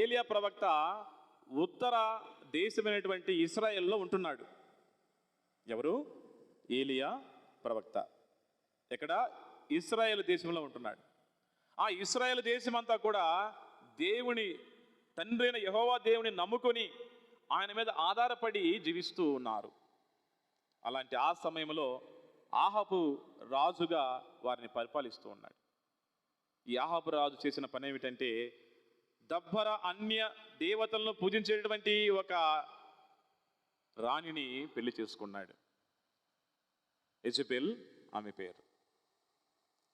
ఏలియా ప్రవక్త ఉత్తర దేశమైనటువంటి ఇశ్రాయేల్లో ఉంటున్నాడు. ఎవరు? ఏలియా ప్రవక్త. ఎక్కడ? ఇశ్రాయేల్ దేశంలో ఉంటున్నాడు. ఆ ఇశ్రాయేల్ దేశం అంతా కూడా దేవుని తండ్రి అయిన యెహోవా దేవుని నమ్ముకొని ఆయన మీద ఆధారపడి జీవిస్తూ ఉన్నారు. అలాంటి ఆ సమయంలో ఆహాబు రాజుగా వారిని పరిపాలిస్తూ ఉన్నాడు. ఈ ఆహాబు రాజు చేసిన పని ఏమిటంటే దబ్బర అన్య దేవతలను పూజించేటువంటి ఒక రాణిని పెళ్లి చేసుకున్నాడు. యెజబెల్ ఆమె పేరు.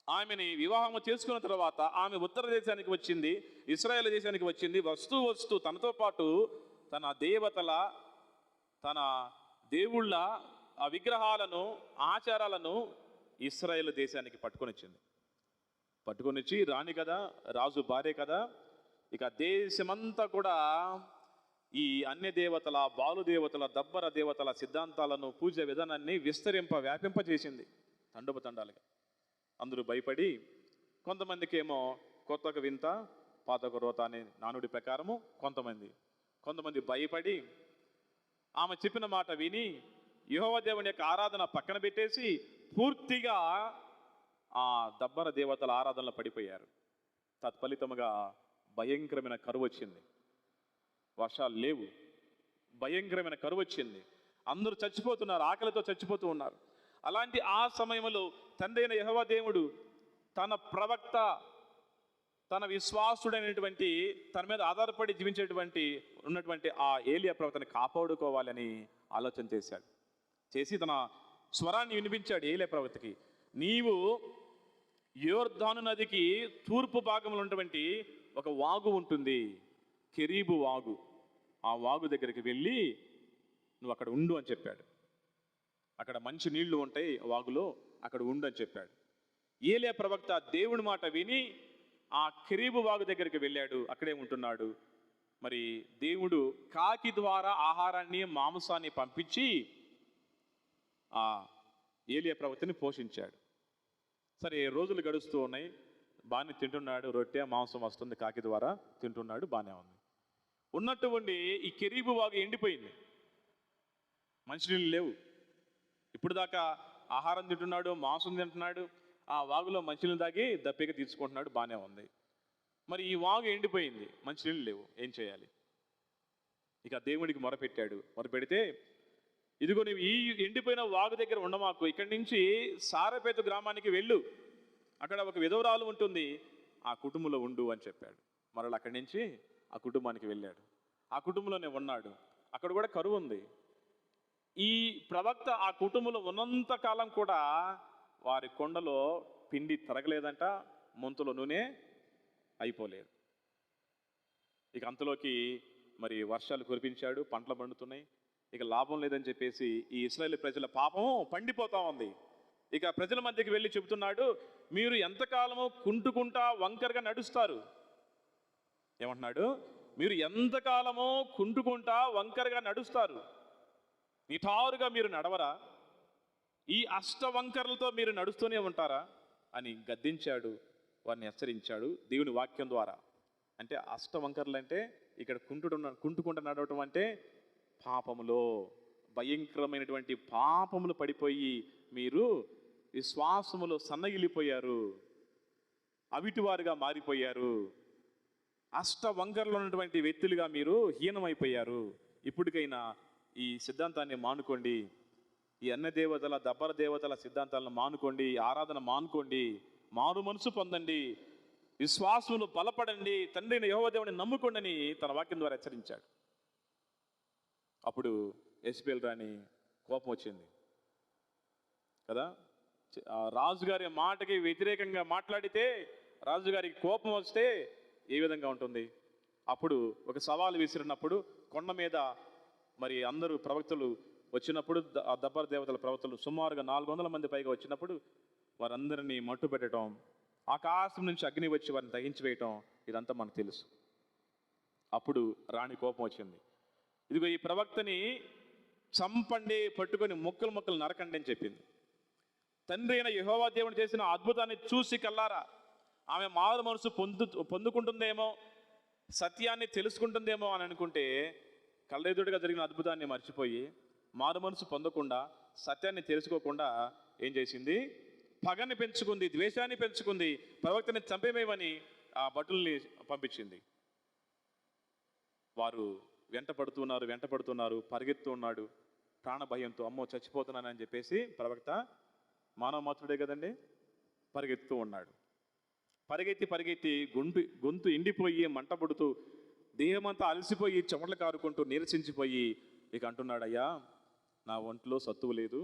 ఆమెని వివాహం చేసుకున్న తర్వాత ఆమె ఉత్తర దేశానికి వచ్చింది, ఇశ్రాయేల్ దేశానికి వచ్చింది. వస్తూ తనతో పాటు తన దేవతల, తన దేవుళ్ళ ఆ విగ్రహాలను, ఆచారాలను ఇశ్రాయేల్ దేశానికి పట్టుకొని వచ్చి రాణి కదా, రాజు భార్య కదా, ఇక దేశమంతా కూడా ఈ అన్య దేవతల, బాలు దేవతల, దబ్బర దేవతల సిద్ధాంతాలను, పూజ విధానాన్ని వ్యాపింపజేసింది తండోపతండాలుగా. అందరూ భయపడి, కొంతమందికి ఏమో కొత్తగా వింత పాతక రోత అనే నానుడి ప్రకారము, కొంతమంది కొంతమంది భయపడి ఆమె చెప్పిన మాట విని యెహోవా దేవుని యొక్క ఆరాధన పక్కన పెట్టేసి పూర్తిగా ఆ దబ్బర దేవతల ఆరాధనలో పడిపోయారు. తత్ఫలితముగా భయంకరమైన కరువు వచ్చింది. వర్షాలు లేవు, భయంకరమైన కరువు వచ్చింది. అందరూ చచ్చిపోతున్నారు, ఆకలితో చచ్చిపోతూ ఉన్నారు. అలాంటి ఆ సమయంలో తండ్రి అయిన యెహోవా దేవుడు తన ప్రవక్త, తన విశ్వాసుడైనటువంటి, తన మీద ఆధారపడి జీవించేటువంటి ఉన్నటువంటి ఆ ఏలియా ప్రవక్తని కాపాడుకోవాలని ఆలోచన చేశాడు. చేసి తన స్వరాన్ని వినిపించాడు ఏలియా ప్రవక్తకి. నీవు యోర్దాను నదికి తూర్పు భాగంలో ఉన్నటువంటి ఒక వాగు ఉంటుంది, కెరీబు వాగు. ఆ వాగు దగ్గరికి వెళ్ళి నువ్వు అక్కడ ఉండు అని చెప్పాడు. అక్కడ మంచి నీళ్లు ఉంటాయి వాగులో, అక్కడ ఉండు అని చెప్పాడు. ఏలియా ప్రవక్త దేవుని మాట విని ఆ కెరీబు వాగు దగ్గరికి వెళ్ళాడు, అక్కడే ఉంటున్నాడు. మరి దేవుడు కాకి ద్వారా ఆహారాన్ని, మాంసాన్ని పంపించి ఆ ఏలియా ప్రవక్తని పోషించాడు. సరే, రోజులు గడుస్తూ ఉన్నాయి, బాగానే తింటున్నాడు, రొట్టె మాంసం వస్తుంది కాకి ద్వారా, తింటున్నాడు, బాగానే ఉంది. ఉన్నట్టు ఉండి ఈ కెరీబు వాగు ఎండిపోయింది, మంచినీళ్ళు లేవు. ఇప్పుడు దాకా ఆహారం తింటున్నాడు, మాంసం తింటున్నాడు, ఆ వాగులో మంచినీళ్ళు తాగి దప్పిక తీసుకుంటున్నాడు, బాగానే ఉంది. మరి ఈ వాగు ఎండిపోయింది, మంచినీళ్ళు లేవు, ఏం చేయాలి? ఇక దేవుడికి మొరపెట్టాడు. మొరపెడితే, ఇదిగో నువ్వు ఈ ఎండిపోయిన వాగు దగ్గర ఉండమాకు, ఇక్కడి నుంచి సారపేతు గ్రామానికి వెళ్ళు, అక్కడ ఒక విధవరాలు ఉంటుంది, ఆ కుటుంబంలో ఉండు అని చెప్పాడు. మరలా అక్కడి నుంచి ఆ కుటుంబానికి వెళ్ళాడు. ఆ కుటుంబంలోనే ఉన్నాడు. అక్కడ కూడా కరువు ఉంది. ఈ ప్రవక్త ఆ కుటుంబంలో ఉన్నంత కాలం కూడా వారి కొండలో పిండి తరగలేదంట, ముంతలో నూనె అయిపోలేదు. ఇక అంతలోకి మరి వర్షాలు కురిపించాడు, పంటలు పండుతున్నాయి. ఇక లాభం లేదని చెప్పేసి ఈ ఇశ్రాయేలు ప్రజల పాపం పండిపోతా ఉంది. ఇక ప్రజల మధ్యకి వెళ్ళి చెబుతున్నాడు, మీరు ఎంతకాలము కుంటుకుంటా వంకరగా నడుస్తారు. ఏమంటున్నాడు? మీరు ఎంతకాలమో కుంటుకుంటా వంకరగా నడుస్తారు, నిటారుగా మీరు నడవరా? ఈ అష్టవంకరలతో మీరు నడుస్తూనే ఉంటారా అని గద్దించాడు, వారిని హెచ్చరించాడు దేవుని వాక్యం ద్వారా. అంటే అష్టవంకరలు అంటే ఇక్కడ కుంటుకుంటూ నడవటం అంటే పాపములో, భయంకరమైనటువంటి పాపములు పడిపోయి మీరు విశ్వాసములో సన్నగిలిపోయారు, అవిటివారుగా మారిపోయారు, అష్టవంకరలో ఉన్నటువంటి వ్యక్తులుగా మీరు హీనమైపోయారు. ఇప్పటికైనా ఈ సిద్ధాంతాన్ని మానుకోండి, ఈ అన్న దేవతల, దబ్బర దేవతల సిద్ధాంతాలను మానుకోండి, ఆరాధన మానుకోండి, మారు మనసు పొందండి, విశ్వాసములు బలపడండి, తండ్రిని యెహోవా దేవుని నమ్ముకోండి అని తన వాక్యం ద్వారా హెచ్చరించాడు. అప్పుడు ఎస్బేల్ రాణి కోపం వచ్చింది కదా. రాజుగారి మాటకి వ్యతిరేకంగా మాట్లాడితే, రాజుగారికి కోపం వస్తే ఏ విధంగా ఉంటుంది? అప్పుడు ఒక సవాలు విసిరినప్పుడు కొండ మీద మరి అందరూ ప్రవక్తలు వచ్చినప్పుడు, ఆ దబ్బర దేవతల ప్రవక్తలు సుమారుగా 400 మంది పైగా వచ్చినప్పుడు వారందరినీ మట్టు పెట్టడం, ఆకాశం నుంచి అగ్ని వచ్చి వారిని దహించి వేయటం, ఇదంతా మనకు తెలుసు. అప్పుడు రాణి కోపం వచ్చింది. ఇదిగో ఈ ప్రవక్తని చంపండి, పట్టుకొని ముక్కలు ముక్కలు నరకండి అని చెప్పింది. తండ్రి అయిన యెహోవా దేవుడు చేసిన అద్భుతాన్ని చూసి కల్లారా ఆమె మారు మనసు పొందుకుంటుందేమో, సత్యాన్ని తెలుసుకుంటుందేమో అని అనుకుంటే, కళ్ళెదుడుగా జరిగిన అద్భుతాన్ని మర్చిపోయి మారు మనసు పొందకుండా, సత్యాన్ని తెలుసుకోకుండా ఏం చేసింది? పగని పెంచుకుంది, ద్వేషాన్ని పెంచుకుంది, ప్రవక్తని చంపేమేమని ఆ భటుల్ని పంపించింది. వారు వెంట పడుతున్నారు, పరిగెత్తున్నాడు ప్రాణ భయంతో. అమ్మో చచ్చిపోతున్నానని చెప్పేసి ప్రవక్త మానవ మాత్రుడే కదండి, పరిగెత్తు ఉన్నాడు. పరిగెత్తి గొంతు ఎండిపోయి మంట పడుతూ, దేహమంతా అలసిపోయి చెమటలు కారుకుంటూ నీరసించిపోయి ఇక అంటున్నాడు, అయ్యా నా ఒంట్లో సత్తువు లేదు,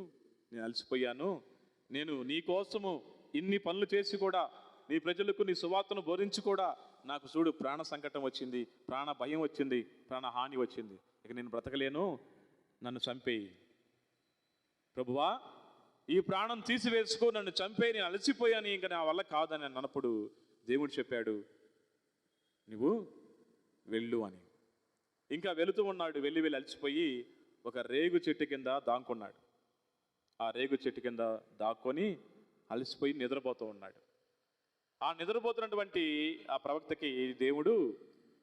నేను అలసిపోయాను, నేను నీ కోసము ఇన్ని పనులు చేసి కూడా, నీ ప్రజలకు నీ సువార్తను బోధించి కూడా నాకు చూడు ప్రాణ సంకటం వచ్చింది, ప్రాణ భయం వచ్చింది, ప్రాణ హాని వచ్చింది, ఇక నేను బ్రతకలేను, నన్ను చంపేయి ప్రభువా, ఈ ప్రాణం తీసివేసుకో, నన్ను చంపేయి, నేను అలసిపోయాను, ఇంకా నా వల్ల కాదని అన్నప్పుడు దేవుడు చెప్పాడు, నువ్వు వెళ్ళు అని. ఇంకా వెళుతూ ఉన్నాడు. వెళ్ళి అలసిపోయి ఒక రేగు చెట్టు కింద దాక్కున్నాడు. ఆ రేగు చెట్టు కింద దాక్కొని అలసిపోయి నిద్రపోతూ ఉన్నాడు. ఆ నిద్రపోతున్నటువంటి ఆ ప్రవక్తకి దేవుడు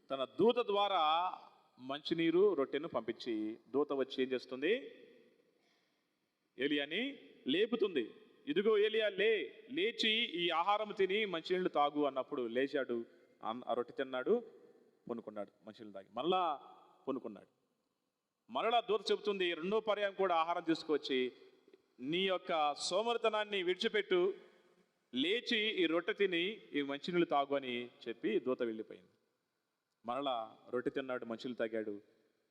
తన దూత ద్వారా మంచినీరు రొట్టెను పంపించి దూత వచ్చి ఏం చేస్తుంది? ఏలియాని లేపుతుంది. ఇదిగో ఏలియా లేచి ఈ ఆహారం తిని మంచినీళ్ళు తాగు అన్నప్పుడు లేచాడు, ఆ రొట్టె తిన్నాడు, పొనుకున్నాడు, మంచినీళ్ళు తాగి మళ్ళా పొనుకున్నాడు. మరలా దూత చెబుతుంది, రెండో పర్యాయం కూడా ఆహారం తీసుకొచ్చి నీ యొక్క సోమరితనాన్ని విడిచిపెట్టు, లేచి ఈ రొట్టె తిని ఈ మంచినీళ్ళు తాగు అని చెప్పి దూత వెళ్ళిపోయింది. మరలా రొట్టె తిన్నాడు, మంచినీళ్ళు తాగాడు.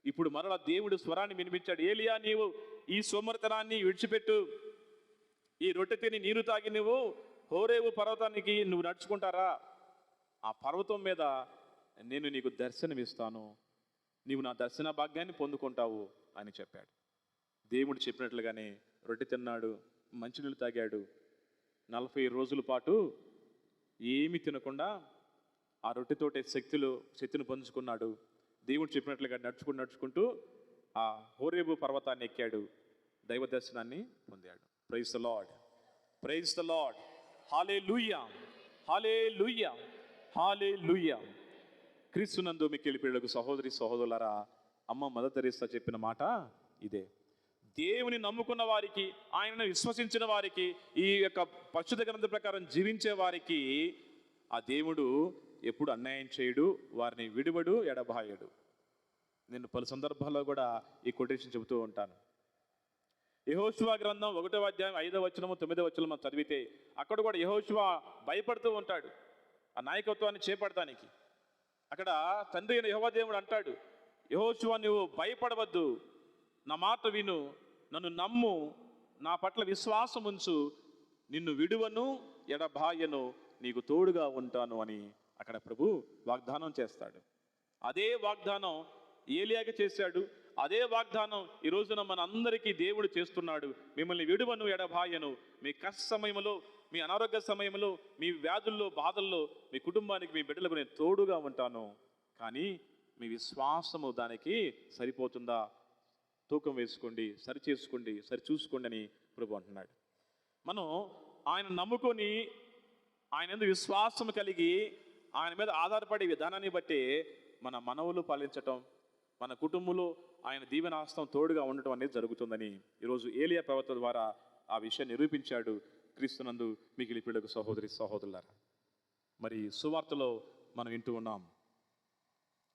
ఇప్పుడు మరలా దేవుడు స్వరాన్ని వినిపించాడు, ఏలియా నీవు ఈ సోమరితనాన్ని విడిచిపెట్టు, ఈ రొట్టె తిని నీరు తాగి నువ్వు హోరేవు పర్వతానికి నువ్వు నడుచుకుంటారా, ఆ పర్వతం మీద నేను నీకు దర్శనమిస్తాను, నీవు నా దర్శన భాగ్యాన్ని పొందుకుంటావు అని చెప్పాడు. దేవుడు చెప్పినట్లుగానే రొట్టె తిన్నాడు, మంచినీళ్ళు తాగాడు. 40 రోజుల పాటు ఏమీ తినకుండా ఆ రొట్టెతోటే శక్తిని పొందుకున్నాడు. దేవుడు చెప్పినట్లుగా నడుచుకుంటూ ఆ హోరేబు పర్వతాన్ని ఎక్కాడు, దైవ దర్శనాన్ని పొందాడు. Praise the Lord, praise the Lord, hallelujah, hallelujah, hallelujah. క్రీస్తునందు మిక్కిలి ప్రియులకు సహోదరి సహోదరులారా, అమ్మ మదర్ తెరేసా చెప్పిన మాట ఇదే. దేవుని నమ్ముకున్న వారికి, ఆయనను విశ్వసించిన వారికి, ఈ యొక్క పరిశుద్ధ గ్రంథ ప్రకారం జీవించే వారికి ఆ దేవుడు ఎప్పుడు అన్యాయం చేయడు, వారిని విడువడు, ఎడబాయడు. నేను పలు సందర్భాల్లో కూడా ఈ కొటేషన్ చెబుతూ ఉంటాను. యెహోషువ గ్రంథం 1వ అధ్యాయం 5వ వచనము 9వ వచనం చదివితే అక్కడ కూడా యెహోషువ భయపడుతూ ఉంటాడు ఆ నాయకత్వాన్ని చేపడటానికి. అక్కడ తండ్రి అయిన యెహోవా దేవుడు అంటాడు, యెహోషువ నువ్వు భయపడవద్దు, నా మాట విను, నన్ను నమ్ము, నా పట్ల విశ్వాసం ఉంచు, నిన్ను విడువను, ఎడబాయను, నీకు తోడుగా ఉంటాను అని అక్కడ ప్రభు వాగ్దానం చేస్తాడు. అదే వాగ్దానం ఏలియాకి చేశాడు. అదే వాగ్దానం ఈ రోజున మన అందరికీ దేవుడు చేస్తున్నాడు. మిమ్మల్ని విడువను, ఎడబాయను, మీ కష్ట సమయంలో, మీ అనారోగ్య సమయంలో, మీ వ్యాధుల్లో, బాధల్లో, మీ కుటుంబానికి, మీ బిడ్డలకు నేను తోడుగా ఉంటాను. కానీ మీ విశ్వాసము దానికి సరిపోతుందా? తూకం వేసుకోండి, సరి చేసుకోండి, సరి చూసుకోండి అని ప్రభు అంటున్నాడు. మనం ఆయన నమ్ముకొని, ఆయన యందు విశ్వాసం కలిగి, ఆయన మీద ఆధారపడే విధానాన్ని బట్టి మన మనవులు పాలించటం, మన కుటుంబంలో ఆయన దీవెనాస్తం తోడుగా ఉండటం అనేది జరుగుతుందని ఈరోజు ఏలియా ప్రవక్త ద్వారా ఆ విషయాన్ని నిరూపించాడు. క్రీస్తునందు మిగిలి పిల్లలకు సహోదరి సహోదరులారా, మరి సువార్తలో మనం వింటూ ఉన్నాం.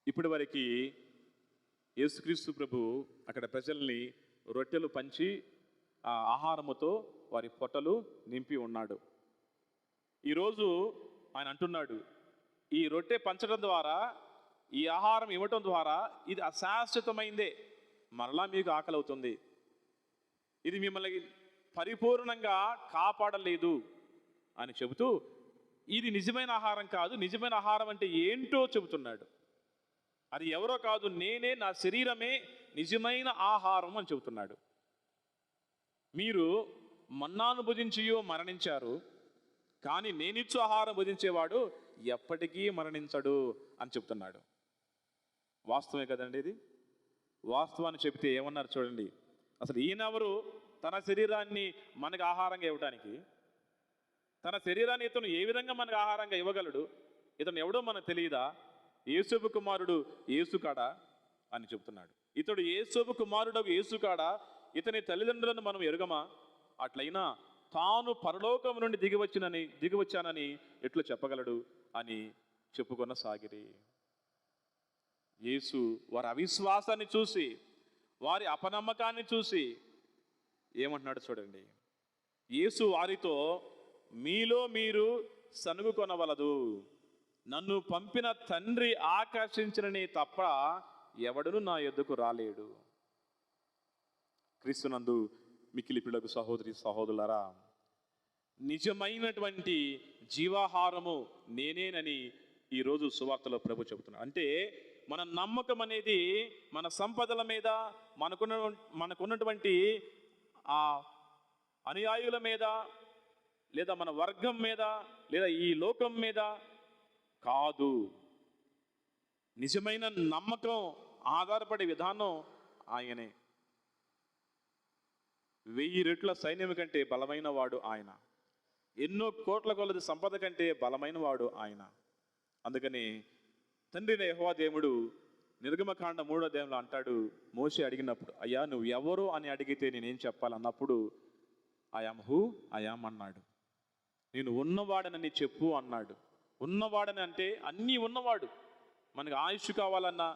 ఇప్పటి వరకు యేసుక్రీస్తు ప్రభు అక్కడ ప్రజల్ని రొట్టెలు పంచి ఆ ఆహారముతో వారి పొట్టలు నింపి ఉన్నాడు. ఈరోజు ఆయన అంటున్నాడు, ఈ రొట్టె పంచడం ద్వారా, ఈ ఆహారం ఇవ్వటం ద్వారా ఇది అశాశ్వతమైందే, మరలా మీకు ఆకలి అవుతుంది, ఇది మిమ్మల్ని పరిపూర్ణంగా కాపాడలేదు అని చెబుతూ ఇది నిజమైన ఆహారం కాదు, నిజమైన ఆహారం అంటే ఏంటో చెబుతున్నాడు. అది ఎవరో కాదు, నేనే, నా శరీరమే నిజమైన ఆహారం అని చెబుతున్నాడు. మీరు మన్నాను భుజించియో మరణించారు, కానీ నేనిచ్చు ఆహారం భుజించేవాడు ఎప్పటికీ మరణించడు అని చెప్తున్నాడు. వాస్తవమే కదండి ఇది. వాస్తవాన్ని చెబితే ఏమన్నారు చూడండి, అసలు ఈయనెవరు తన శరీరాన్ని మనకు ఆహారంగా ఇవ్వడానికి? తన శరీరాన్ని ఇతను ఏ విధంగా మనకు ఆహారంగా ఇవ్వగలడు? ఇతను ఎవడో మనకు తెలియదా? యేసోబు కుమారుడు యేసుకాడా అని చెప్తున్నాడు. ఇతడు యేసోబు కుమారుడు యేసుకాడా? ఇతని తల్లిదండ్రులను మనం ఎరుగమా? అట్లయినా తాను పరలోకం నుండి దిగివచ్చానని ఎట్లు చెప్పగలడు అని చెప్పుకొన సాగిరి. యేసు వారి అవిశ్వాసాన్ని చూసి, వారి అపనమ్మకాన్ని చూసి ఏమంటున్నాడు చూడండి. యేసు వారితో, మీలో మీరు సనుగు కొనవలదు, నన్ను పంపిన తండ్రి ఆకర్షించిననే తప్ప ఎవడును నా యొద్దకు రాలేడు. క్రీస్తునందు మిక్కిలి పిల్లకు సహోదరి సహోదరులారా, నిజమైనటువంటి జీవాహారము నేనేనని ఈరోజు సువార్తలో చెబుతున్నాడు. అంటే మన నమ్మకం అనేది మన సంపదల మీద, మనకున్నటువంటి ఆ అనుయాయుల మీద, లేదా మన వర్గం మీద, లేదా ఈ లోకం మీద కాదు. నిజమైన నమ్మకం ఆధారపడే విధానం ఆయనే. 1000 రెట్ల సైన్యం కంటే బలమైన వాడు ఆయన. ఎన్నో కోట్ల కొలది సంపద కంటే బలమైన వాడు ఆయన. అందుకని తండ్రి యెహోవా దేవుడు నిర్గమకాండ 3వ అధ్యాయంలో అంటాడు, మోషే అడిగినప్పుడు, అయ్యా నువ్వు ఎవరు అని అడిగితే నేనేం చెప్పాలన్నప్పుడు I am who I am అన్నాడు. నేను ఉన్నవాడనని చెప్పు అన్నాడు. ఉన్నవాడని అంటే అన్నీ ఉన్నవాడు. మనకు ఆయుష్ కావాలన్నా,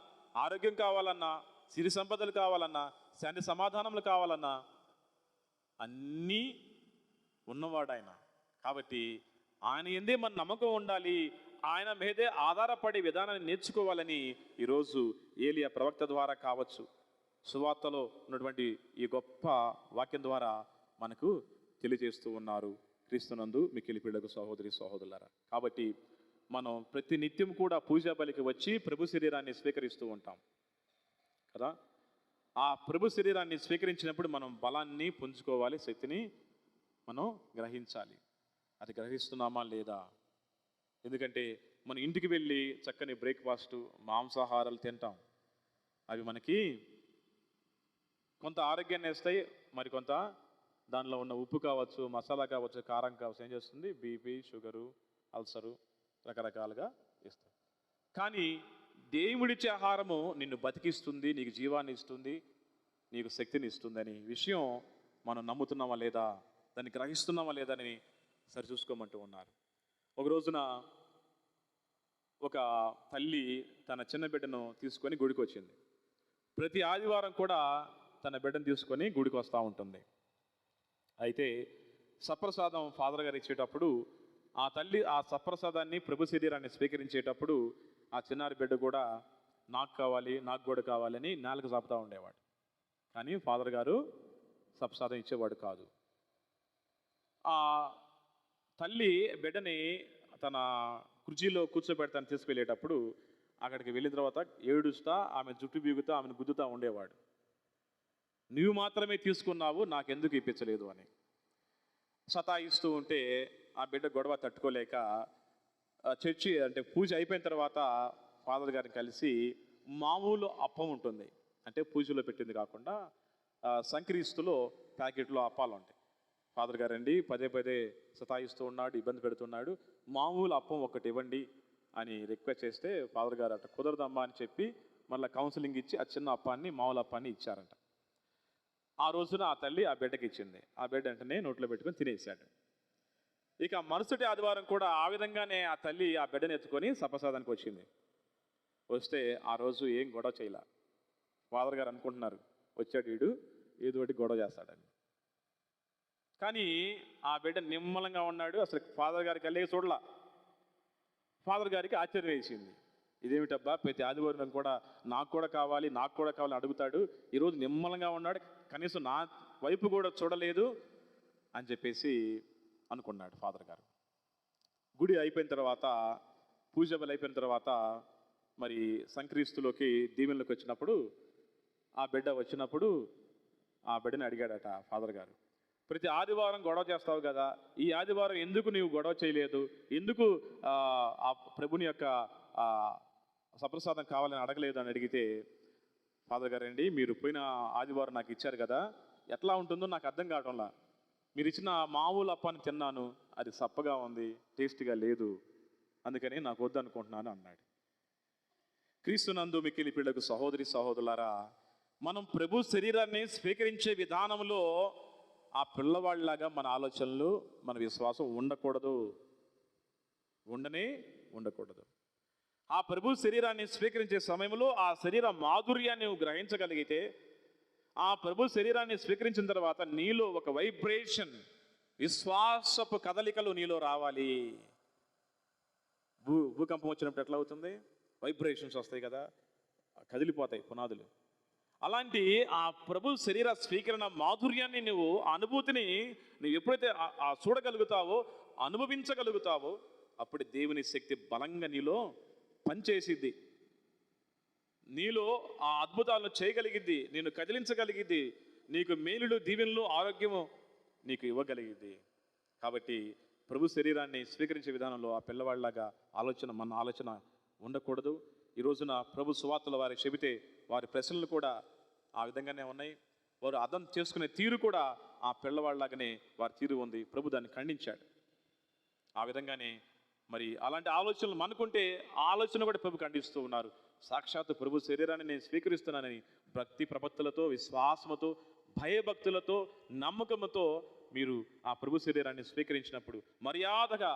ఆరోగ్యం కావాలన్నా, సిరి సంపదలు కావాలన్నా, శాంతి సమాధానములు కావాలన్నా అన్నీ ఉన్నవాడు ఆయన. కాబట్టి ఆయన ఎందే మన నమ్మకం ఉండాలి, ఆయన మీదే ఆధారపడే విధానాన్ని నేర్చుకోవాలని ఈరోజు ఏలియా ప్రవక్త ద్వారా కావచ్చు, సువార్తలో ఉన్నటువంటి ఈ గొప్ప వాక్యం ద్వారా మనకు తెలియజేస్తూ ఉన్నారు. క్రీస్తునందు మిక్కిలి పిల్లలకు సహోదరి సహోదరులారా, కాబట్టి మనం ప్రతి నిత్యం కూడా పూజా బలికి వచ్చి ప్రభు శరీరాన్ని స్వీకరిస్తూ ఉంటాం కదా. ఆ ప్రభు శరీరాన్ని స్వీకరించినప్పుడు మనం బలాన్ని పుంజుకోవాలి, శక్తిని మనం గ్రహించాలి. అది గ్రహిస్తున్నామా లేదా? ఎందుకంటే మనం ఇంటికి వెళ్ళి చక్కని బ్రేక్ఫాస్ట్, మాంసాహారాలు తింటాం. అవి మనకి కొంత ఆరోగ్యాన్ని ఇస్తాయి, మరి కొంత దానిలో ఉన్న ఉప్పు కావచ్చు, మసాలా కావచ్చు, కారం కావచ్చు, ఏం చేస్తుంది? బీపీ, షుగరు, అల్సరు రకరకాలుగా ఇస్తాయి. కానీ దేవుడిచ్చే ఆహారము నిన్ను బతికిస్తుంది, నీకు జీవాన్ని ఇస్తుంది, నీకు శక్తిని ఇస్తుంది అనే విషయం మనం నమ్ముతున్నామా లేదా, దాన్ని గ్రహిస్తున్నామా లేదా అని సరిచూసుకోమంటూ ఉన్నారు. ఒక రోజున ఒక తల్లి తన చిన్న బిడ్డను తీసుకొని గుడికి వచ్చింది. ప్రతి ఆదివారం కూడా తన బిడ్డను తీసుకొని గుడికి వస్తూ ఉంటుంది. అయితే సప్రసాదం ఫాదర్ గారు ఇచ్చేటప్పుడు ఆ తల్లి ఆ సప్రసాదాన్ని, ప్రభు శరీరాన్ని స్వీకరించేటప్పుడు ఆ చిన్నారి బిడ్డ కూడా నాకు కావాలి, నాకు కూడా కావాలని నాలుగు చాపుతూ ఉండేవాడు. కానీ ఫాదర్ గారు సప్రసాదం ఇచ్చేవాడు కాదు. ఆ తల్లి బిడ్డని తన కుర్చీలో కూర్చోబెడతాను తీసుకెళ్ళేటప్పుడు అక్కడికి వెళ్ళిన తర్వాత ఏడుస్తా, ఆమె జుట్టు బీగుతా, ఆమెను గుద్దుతూ ఉండేవాడు. నువ్వు మాత్రమే తీసుకున్నావు, నాకెందుకు ఇప్పించలేదు అని సతాయిస్తూ ఉంటే ఆ బిడ్డ గొడవ తట్టుకోలేక చర్చి అంటే పూజ అయిపోయిన తర్వాత ఫాదర్ గారిని కలిసి మామూలు అప్పం ఉంటుంది, అంటే పూజలో పెట్టింది కాకుండా సంక్రీస్తులో ప్యాకెట్లో అప్పాలు ఉంటాయి. ఫాదర్ గారండి పదే పదే సతాయిస్తూ ఉన్నాడు, ఇబ్బంది పెడుతున్నాడు, మామూలు అప్పం ఒకటి ఇవ్వండి అని రిక్వెస్ట్ చేస్తే ఫాదర్ గారు అట్లా కుదరదమ్మా అని చెప్పి మళ్ళీ కౌన్సిలింగ్ ఇచ్చి ఆ చిన్న అప్పాన్ని, మామూలు అప్పాన్ని ఇచ్చారంట. ఆ రోజున ఆ తల్లి ఆ బిడ్డకి ఇచ్చింది. ఆ బిడ్డ వెంటనే నోట్లో పెట్టుకొని తినేసాడు. ఇక మరుసటి ఆదివారం కూడా ఆ విధంగానే ఆ తల్లి ఆ బిడ్డను ఎత్తుకొని సప్రసాదానికి వచ్చింది. వస్తే ఆ రోజు ఏం గొడవ చేయలే. ఫాదర్ గారు అనుకుంటున్నారు వచ్చాడు వీడు ఏదో ఒకటి గొడవ చేస్తాడని. కానీ ఆ బిడ్డ నిమ్మలంగా ఉన్నాడు. అసలు ఫాదర్ గారికి వెళ్ళి చూడలా. ఫాదర్ గారికి ఆశ్చర్యం వేసింది, ఇదేమిటబ్బా ప్రతి ఆదివారం కూడా నాకు కూడా కావాలి, నాకు కూడా కావాలని అడుగుతాడు, ఈరోజు నిమ్మలంగా ఉన్నాడు, కనీసం నా వైపు కూడా చూడలేదు అని చెప్పేసి అనుకున్నాడు ఫాదర్ గారు. గుడి అయిపోయిన తర్వాత, పూజ బలి అయిపోయిన తర్వాత మరి సంక్రీస్తులోకి దీవెనలోకి వచ్చినప్పుడు ఆ బిడ్డ వచ్చినప్పుడు ఆ బిడ్డని అడిగాడట ఫాదర్ గారు, ప్రతి ఆదివారం గొడవ చేస్తావు కదా, ఈ ఆదివారం ఎందుకు నీవు గొడవ చేయలేదు, ఎందుకు ఆ ప్రభుని యొక్క సప్రసాదం కావాలని అడగలేదు అని అడిగితే ఫాదర్ గారండి మీరు పోయిన ఆదివారం నాకు ఇచ్చారు కదా, ఎట్లా ఉంటుందో నాకు అర్థం కావటంలా, మీరు ఇచ్చిన మామూలు అప్పాన్ని తిన్నాను, అది సప్పగా ఉంది, టేస్ట్గా లేదు, అందుకని నాకు వద్దు అనుకుంటున్నాను అన్నాడు. క్రీస్తునందు మిక్కిలి పిల్లకు సహోదరి సహోదరులారా, మనం ప్రభు శరీరాన్ని స్వీకరించే విధానంలో ఆ పిల్లవాళ్ళలాగా మన ఆలోచనలు, మన విశ్వాసం ఉండకూడదు. ఆ ప్రభు శరీరాన్ని స్వీకరించే సమయంలో ఆ శరీర మాధుర్యాన్ని నువ్వు గ్రహించగలిగితే, ఆ ప్రభు శరీరాన్ని స్వీకరించిన తర్వాత నీలో ఒక వైబ్రేషన్, విశ్వాసపు కదలికలు నీలో రావాలి. భూకంపం వచ్చినప్పుడు ఎట్లా అవుతుంది? వైబ్రేషన్స్ వస్తాయి కదా, కదిలిపోతాయి పునాదులు. అలాంటి ఆ ప్రభు శరీర స్వీకరణ మాధుర్యాన్ని నువ్వు, అనుభూతిని నువ్వు ఎప్పుడైతే చూడగలుగుతావో, అనుభవించగలుగుతావో, అప్పుడు దేవుని శక్తి బలంగా నీలో పనిచేసిద్ది, నీలో ఆ అద్భుతాలను చేయగలిగిద్ది, నేను కదిలించగలిగిద్ది, నీకు మేలులు, దీవెనలు, ఆరోగ్యము నీకు ఇవ్వగలిగిద్ది. కాబట్టి ప్రభు శరీరాన్ని స్వీకరించే విధానంలో ఆ పిల్లవాళ్ళలాగా మన ఆలోచన ఉండకూడదు. ఈ రోజున ప్రభు సువార్తలు వారికి చెబితే వారి ప్రశ్నలు కూడా ఆ విధంగానే ఉన్నాయి, వారు అర్థం చేసుకునే తీరు కూడా ఆ పిల్లవాళ్ళలాగానే వారి తీరు ఉంది. ప్రభు దాన్ని ఖండించాడు. ఆ విధంగానే మరి అలాంటి ఆలోచనలు మనకుంటే ఆ ఆలోచన కూడా ప్రభు ఖండిస్తూ ఉన్నారు. సాక్షాత్తు ప్రభు శరీరాన్ని నేను స్వీకరిస్తున్నానని భక్తి ప్రపత్తులతో, విశ్వాసముతో, భయభక్తులతో, నమ్మకముతో మీరు ఆ ప్రభు శరీరాన్ని స్వీకరించినప్పుడు, మర్యాదగా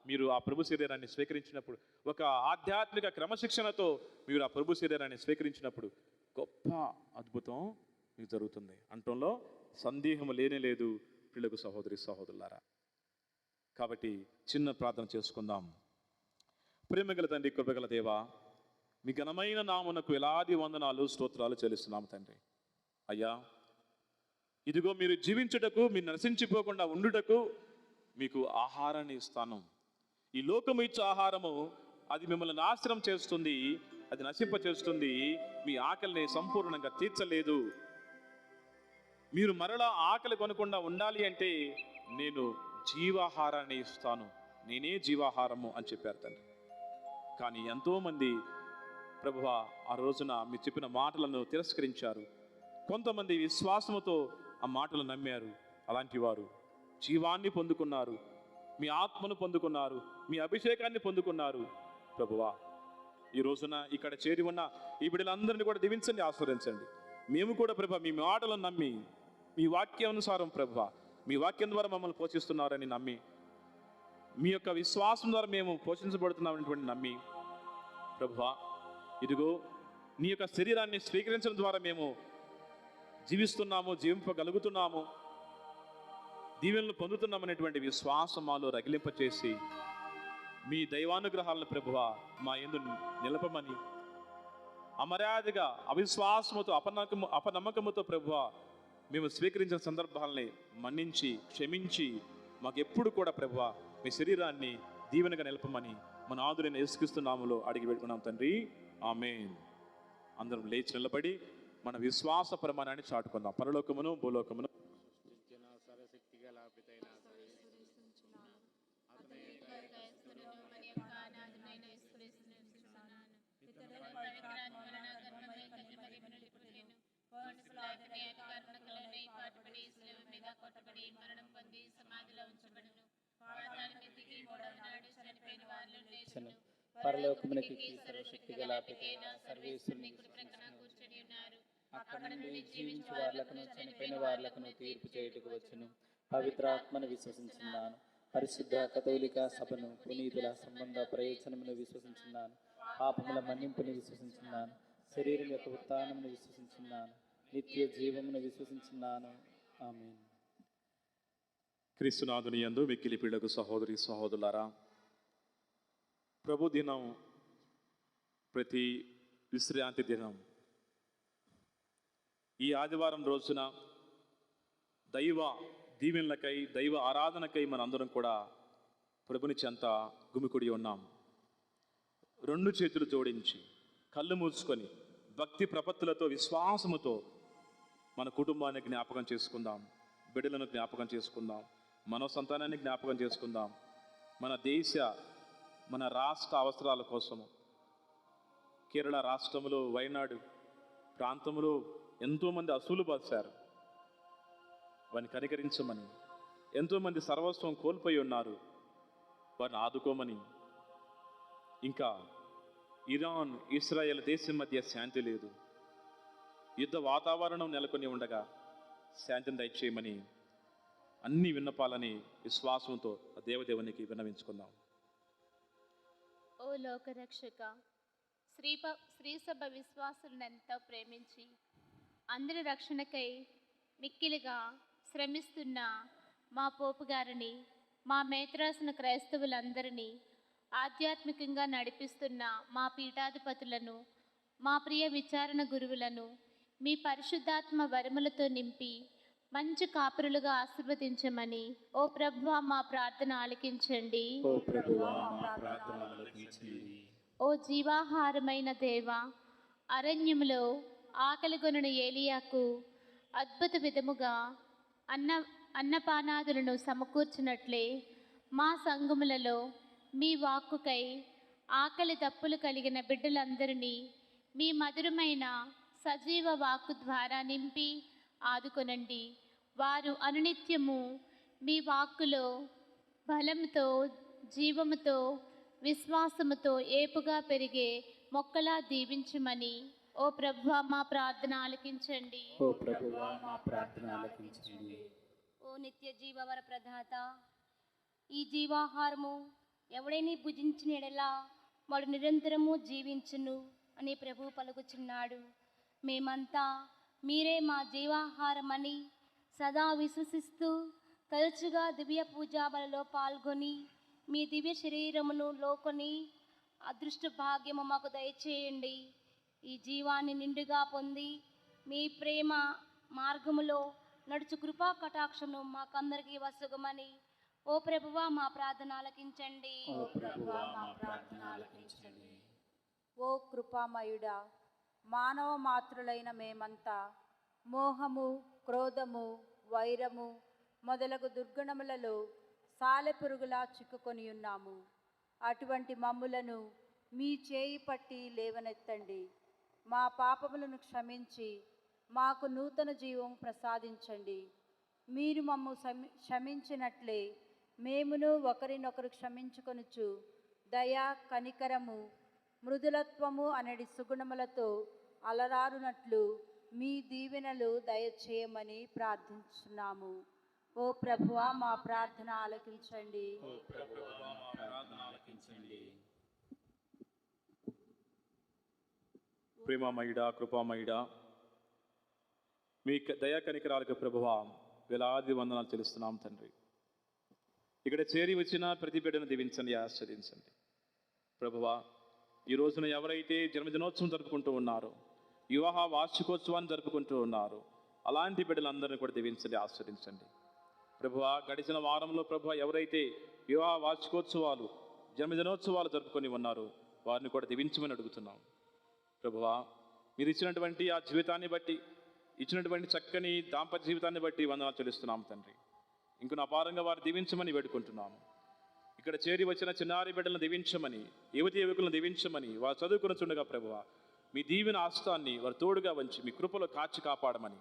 మీరు ఆ ప్రభు శరీరాన్ని స్వీకరించినప్పుడు, ఒక ఆధ్యాత్మిక క్రమశిక్షణతో మీరు ఆ ప్రభు శరీరాన్ని స్వీకరించినప్పుడు గొప్ప అద్భుతం మీకు జరుగుతుంది అంటంలో సందేహం లేనే లేదు ప్రియులకు సహోదరి సహోదరులారా. కాబట్టి చిన్న ప్రార్థన చేసుకుందాం. ప్రేమగల తండ్రి, కృపగల దేవా, మీ ఘనమైన నామునకు వేలాది వందనాలు స్తోత్రాలు చెల్లిస్తున్నాము తండ్రి. అయ్యా, ఇదిగో మీరు జీవించుటకు, మీరు నశించిపోకుండా ఉండుటకు మీకు ఆహారాన్ని ఇస్తాను. ఈ లోకము ఇచ్చే ఆహారము అది మిమ్మల్ని నాశనం చేస్తుంది, అది నశింప చేస్తుంది, మీ ఆకలిని సంపూర్ణంగా తీర్చలేదు. మీరు మరలా ఆకలి కొనకుండా ఉండాలి అంటే నేను జీవాహారాన్ని ఇస్తాను, నేనే జీవాహారము అని చెప్పారు తండ్రి. కానీ ఎంతోమంది ప్రభువా ఆ రోజున మీరు చెప్పిన మాటలను తిరస్కరించారు. కొంతమంది విశ్వాసముతో ఆ మాటలు నమ్మారు. అలాంటి వారు జీవాన్ని పొందుకున్నారు, మీ ఆత్మను పొందుకున్నారు, మీ అభిషేకాన్ని పొందుకున్నారు. ప్రభువా ఈ రోజున ఇక్కడ చేరి ఉన్న ఈ బిడ్డలందరినీ కూడా దీవించండి, ఆశీర్వదించండి. మేము కూడా ప్రభువా మీ మాటలను నమ్మి, మీ వాక్యానుసారం ప్రభువా మీ వాక్యం ద్వారా మమ్మల్ని పోషిస్తున్నారని నమ్మి, మీ యొక్క విశ్వాసం ద్వారా మేము పోషించబడుతున్నామనేటువంటి నమ్మి ప్రభువా ఇదిగో నీ యొక్క శరీరాన్ని స్వీకరించడం ద్వారా మేము జీవిస్తున్నాము, జీవింపగలుగుతున్నాము, దీవెనలు పొందుతున్నామనేటువంటి విశ్వాసం మాలో రగిలింపచేసి మీ దైవానుగ్రహాలను ప్రభువా మా యందు నిలపమని, అమర్యాదగా అవిశ్వాసముతో అపనమ్మకముతో ప్రభువా మేము స్వీకరించిన సందర్భాలని మన్నించి క్షమించి మాకెప్పుడు కూడా ప్రభువా మీ శరీరాన్ని దీవెనగా నిలపమని మన ఆదురైన యేసుక్రీస్తు నామములో అడిగి పెట్టుకున్నాం తండ్రి, ఆమేన్. అందరం లేచి నిలబడి మన విశ్వాస ప్రమాణాన్ని చాటుకుందాం. పరలోకమును భూలోకమును సర్వశక్తి గల పితైన పరలోకమునకి సర్వశక్తి గల పితైన సర్వేశ్వరుని కుడి ప్రక్కన కూర్చొని ఉన్నారు. అక్కడ నుండి జీవించు వార్లకును చనిపోయిన వార్లకును తీర్పు చేయుటకు వచ్చును. పవిత్రాత్మను విశ్వసించున్నాను. పరిశుద్ధ కథోలిక సభను, పునీతుల సంబంధ ప్రయోజనమును విశ్వసించున్నాను. పాపముల మన్నింపుని విశ్వసించున్నాను. శరీరం యొక్క ఉత్థానమును విశ్వసించున్నాను. నిత్య జీవమును విశ్వసించున్నాను. ఆమేన్. క్రీస్తునాథుని యందు మిక్కిలి ప్రియులకు సహోదరి సహోదరులారా, ప్రభు దినం ప్రతి విశ్రాంతి దినం ఈ ఆదివారం రోజున దైవ దీవెనలకై, దైవ ఆరాధనకై మనందరం కూడా ప్రభుని చెంత గుమికుడి ఉన్నాం. రెండు చేతులు జోడించి కళ్ళు మూసుకొని భక్తి ప్రపత్తులతో, విశ్వాసముతో మన కుటుంబాన్ని జ్ఞాపకం చేసుకుందాం, బిడ్డలను జ్ఞాపకం చేసుకుందాం, మన సంతానాన్ని జ్ఞాపకం చేసుకుందాం. మన దేశ, మన రాష్ట్ర అవసరాల కోసము కేరళ రాష్ట్రంలో, వయనాడు ప్రాంతంలో ఎంతోమంది అసూలు బాసారు. వారిని కనికరించమని, ఎంతోమంది సర్వస్వం కోల్పోయి ఉన్నారు, వారిని ఆదుకోమని. ఇంకా ఇరాన్ ఇస్రాయేల్ దేశం మధ్య శాంతి లేదు, యుద్ధ వాతావరణం నెలకొని ఉండగా శాంతిని దయచేయమని అన్ని విన్నపాలని విశ్వాసంతో ఆ దేవదేవునికి విన్నవించుకుందాం. ఓ లోకరక్షక, శ్రీసభ విశ్వాసులను ఎంతో ప్రేమించి అందరి రక్షణకై మిక్కిలిగా శ్రమిస్తున్న మా పోపు గారిని, మా మేత్రాసన క్రైస్తవులందరినీ, ఆధ్యాత్మికంగా నడిపిస్తున్న మా పీఠాధిపతులను, మా ప్రియ విచారణ గురువులను మీ పరిశుద్ధాత్మ వరములతో నింపి మంచి కాపురులుగా ఆశీర్వదించమని ఓ ప్రభువా మా ప్రార్థన ఆలకించండి. ఓ ప్రభువా మా ప్రార్థన ఆలకించండి. ఓ జీవాహారమైన దేవా, అరణ్యములో ఆకలిగొనిన ఏలియాకు అద్భుత విధముగా అన్నపానాదులను సమకూర్చినట్లే మా సంఘములలో మీ వాక్కుకై ఆకలి దప్పులు కలిగిన బిడ్డలందరినీ మీ మధురమైన సజీవ వాక్కు ద్వారా నింపి ఆదుకొనండి. వారు అనునిత్యము మీ వాక్కులో బలముతో, జీవముతో, విశ్వాసముతో ఏపుగా పెరిగే మొక్కలా దీవించమని ఓ ప్రభువా మా ప్రార్థన ఆలకించండి. ఓ ప్రభువా మా ప్రార్థన ఆలకించండి. ఓ నిత్య జీవవర ప్రదాత, ఈ జీవాహారము ఎవడైనా భుజించిన ఎడలా వాడు నిరంతరము జీవించును అని ప్రభు పలుకుచున్నాడు. మేమంతా మీరే మా జీవాహారమని సదా విశ్వసిస్తూ తరచుగా దివ్య పూజా బలలో పాల్గొని మీ దివ్య శరీరమును లోకొని అదృష్ట భాగ్యము మాకు దయచేయండి. ఈ జీవాన్ని నిండుగా పొంది మీ ప్రేమ మార్గములో నడుచు కృపా కటాక్షను మాకందరికీ వసుగమని ఓ ప్రభువా మా ప్రార్థన ఆలకించండి. ఓ ప్రభువా మా ప్రార్థన ఆలకించండి. ఓ కృపామయుడా, మానవ మాతృలైన మేమంతా మోహము, క్రోధము, వైరము మొదలగు దుర్గుణములలో సాలెపురుగులా చిక్కుకొని ఉన్నాము. అటువంటి మమ్ములను మీ చేయి పట్టి లేవనెత్తండి. మా పాపములను క్షమించి మాకు నూతన జీవం ప్రసాదించండి. మీరు మమ్ము క్షమించినట్లే మేమును ఒకరినొకరు క్షమించుకొనుచు దయ, కనికరము, మృదులత్వము అనడి సుగుణములతో అలరారునట్లు మీ దీవెనలు దయచేయమని ప్రార్థించున్నాము. ఓ ప్రభువా మా ప్రార్థన ఆలకించండి. ఓ ప్రభువా మా ప్రార్థన ఆలకించండి. ప్రేమమయుడా, కృపామయుడా, మీ దయా కనికరాలకు ప్రభువా వేలాది వందనాలు చెల్లిస్తున్నాం తండ్రి. ఇక్కడ చేరి వచ్చిన ప్రతి బిడ్డను దీవించండి, ఆశీర్వదించండి ప్రభువా. ఈ రోజున ఎవరైతే జన్మదినోత్సవం జరుపుకుంటూ ఉన్నారో, వివాహ వార్షికోత్సవాన్ని జరుపుకుంటూ ఉన్నారు, అలాంటి బిడ్డలందరినీ కూడా దీవించండి, ఆశీర్వదించండి ప్రభువా. గడిచిన వారంలో ప్రభువా ఎవరైతే వివాహ వార్షికోత్సవాలు, జన్మదినోత్సవాలు జరుపుకొని ఉన్నారో వారిని కూడా దీవించమని అడుగుతున్నాం ప్రభువా. మీరు ఇచ్చినటువంటి ఆ జీవితాన్ని బట్టి, ఇచ్చినటువంటి చక్కని దాంపత్య జీవితాన్ని బట్టి వందనాలు చెల్లిస్తున్నాం తండ్రి. ఇంకొన అపారంగా వారు దీవించమని వేడుకుంటున్నాము. ఇక్కడ చేరి వచ్చిన చిన్నారి బిడ్డలను దీవించమని, యువతి యువకులను దీవించమని, వారు చదువుకునిచుండగా ప్రభువా మీ దీవెన ఆస్తాన్ని వారు తోడుగా వంచి మీ కృపలో కాచి కాపాడమని,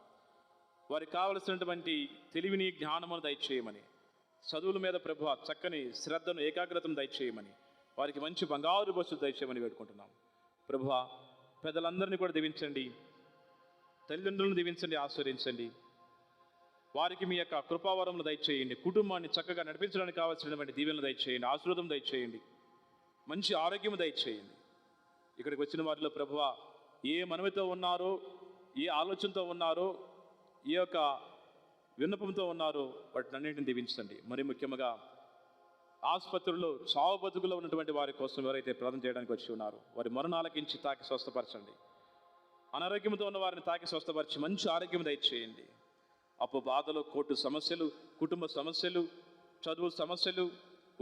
వారికి కావలసినటువంటి తెలివిని, జ్ఞానమును దయచేయమని, చదువుల మీద ప్రభువా చక్కని శ్రద్ధను, ఏకాగ్రతను దయచేయమని, వారికి మంచి బంగారు బస్సు దయచేయమని వేడుకుంటున్నాం ప్రభువా. పెద్దలందరినీ కూడా దీవించండి, తల్లిదండ్రులను దీవించండి, ఆశీర్వదించండి. వారికి మీ యొక్క కృపావరములు దయచేయండి. కుటుంబాన్ని చక్కగా నడిపించడానికి కావాల్సినటువంటి దీవెనలు దయచేయండి, ఆశీర్వాదం దయచేయండి, మంచి ఆరోగ్యం దయచేయండి. ఇక్కడికి వచ్చిన వారిలో ప్రభువా ఏ మనవితో ఉన్నారో, ఏ ఆలోచనతో ఉన్నారో, ఏ యొక్క విన్నపంతో ఉన్నారో వాటిని అన్నింటిని దీవించండి. మరి ముఖ్యంగా ఆసుపత్రుల్లో చావు బతుకులో ఉన్నటువంటి వారి కోసం ఎవరైతే ప్రార్థన చేయడానికి వచ్చి ఉన్నారో వారి మరణాలకించి తాకి స్వస్థపరచండి. అనారోగ్యంతో ఉన్న వారిని తాకి స్వస్థపరిచి మంచి ఆరోగ్యం దయచేయండి. అప్పు బాధలు, కోర్టు సమస్యలు, కుటుంబ సమస్యలు, చదువు సమస్యలు,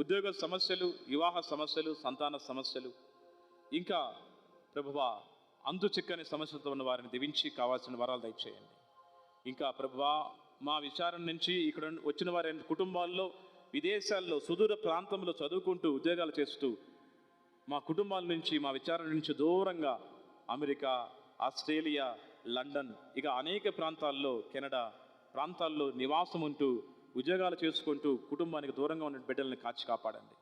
ఉద్యోగ సమస్యలు, వివాహ సమస్యలు, సంతాన సమస్యలు, ఇంకా ప్రభువా అంతు చిక్కని సమస్యలతో ఉన్న వారిని దీవించి కావాల్సిన వరాలు దయచేయండి. ఇంకా ప్రభువా మా విచారణ నుంచి ఇక్కడ వచ్చిన వారి కుటుంబాల్లో, విదేశాల్లో, సుదూర ప్రాంతంలో చదువుకుంటూ ఉద్యోగాలు చేస్తూ మా కుటుంబాల నుంచి, మా విచారణ నుంచి దూరంగా అమెరికా, ఆస్ట్రేలియా, లండన్, ఇక అనేక ప్రాంతాల్లో, కెనడా ప్రాంతాల్లో నివాసం ఉంటూ ఉద్యోగాలు చేసుకుంటూ కుటుంబానికి దూరంగా ఉన్న బిడ్డలను కాచి కాపాడండి.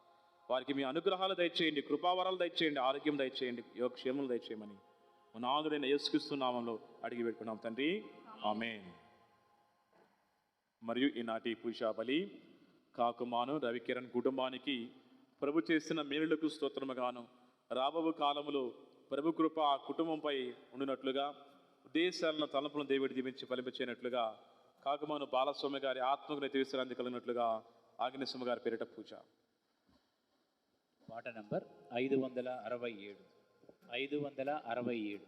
వారికి మీ అనుగ్రహాలు దయచేయండి, కృపావరాలు దయచేయండి, ఆరోగ్యం దయచేయండి, యోగక్షేమలు దయచేయమని నాదుడైన యేసుక్రీస్తు నామములో అడిగి పెట్టుకున్నాం తండ్రి, ఆమేన్. మరియు ఈనాటి పూజా బలి కాకుమాను రవికిరణ్ కుటుంబానికి ప్రభు చేసిన మేలులకు స్తోత్రముగాను, రాబోవు కాలములో ప్రభు కృప ఆ కుటుంబంపై ఉండినట్లుగా, దేశాలను తలంపులను దేవుడి దీవించి ఫలింపచేయనట్లుగా, కాకుమాను బాలస్వామి గారి ఆత్మకు నిత్య విశ్రాంతి కలిగినట్లుగా ఆగ్నేయస్వామి గారి పేరిట పూజ. పాట నంబర్ 567. 567.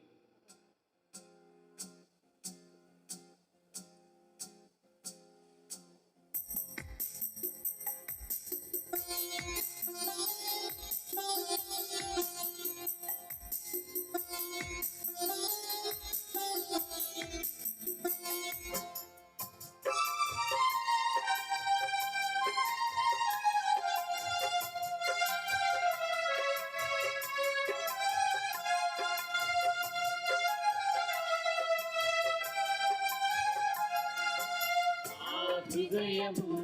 హృదయము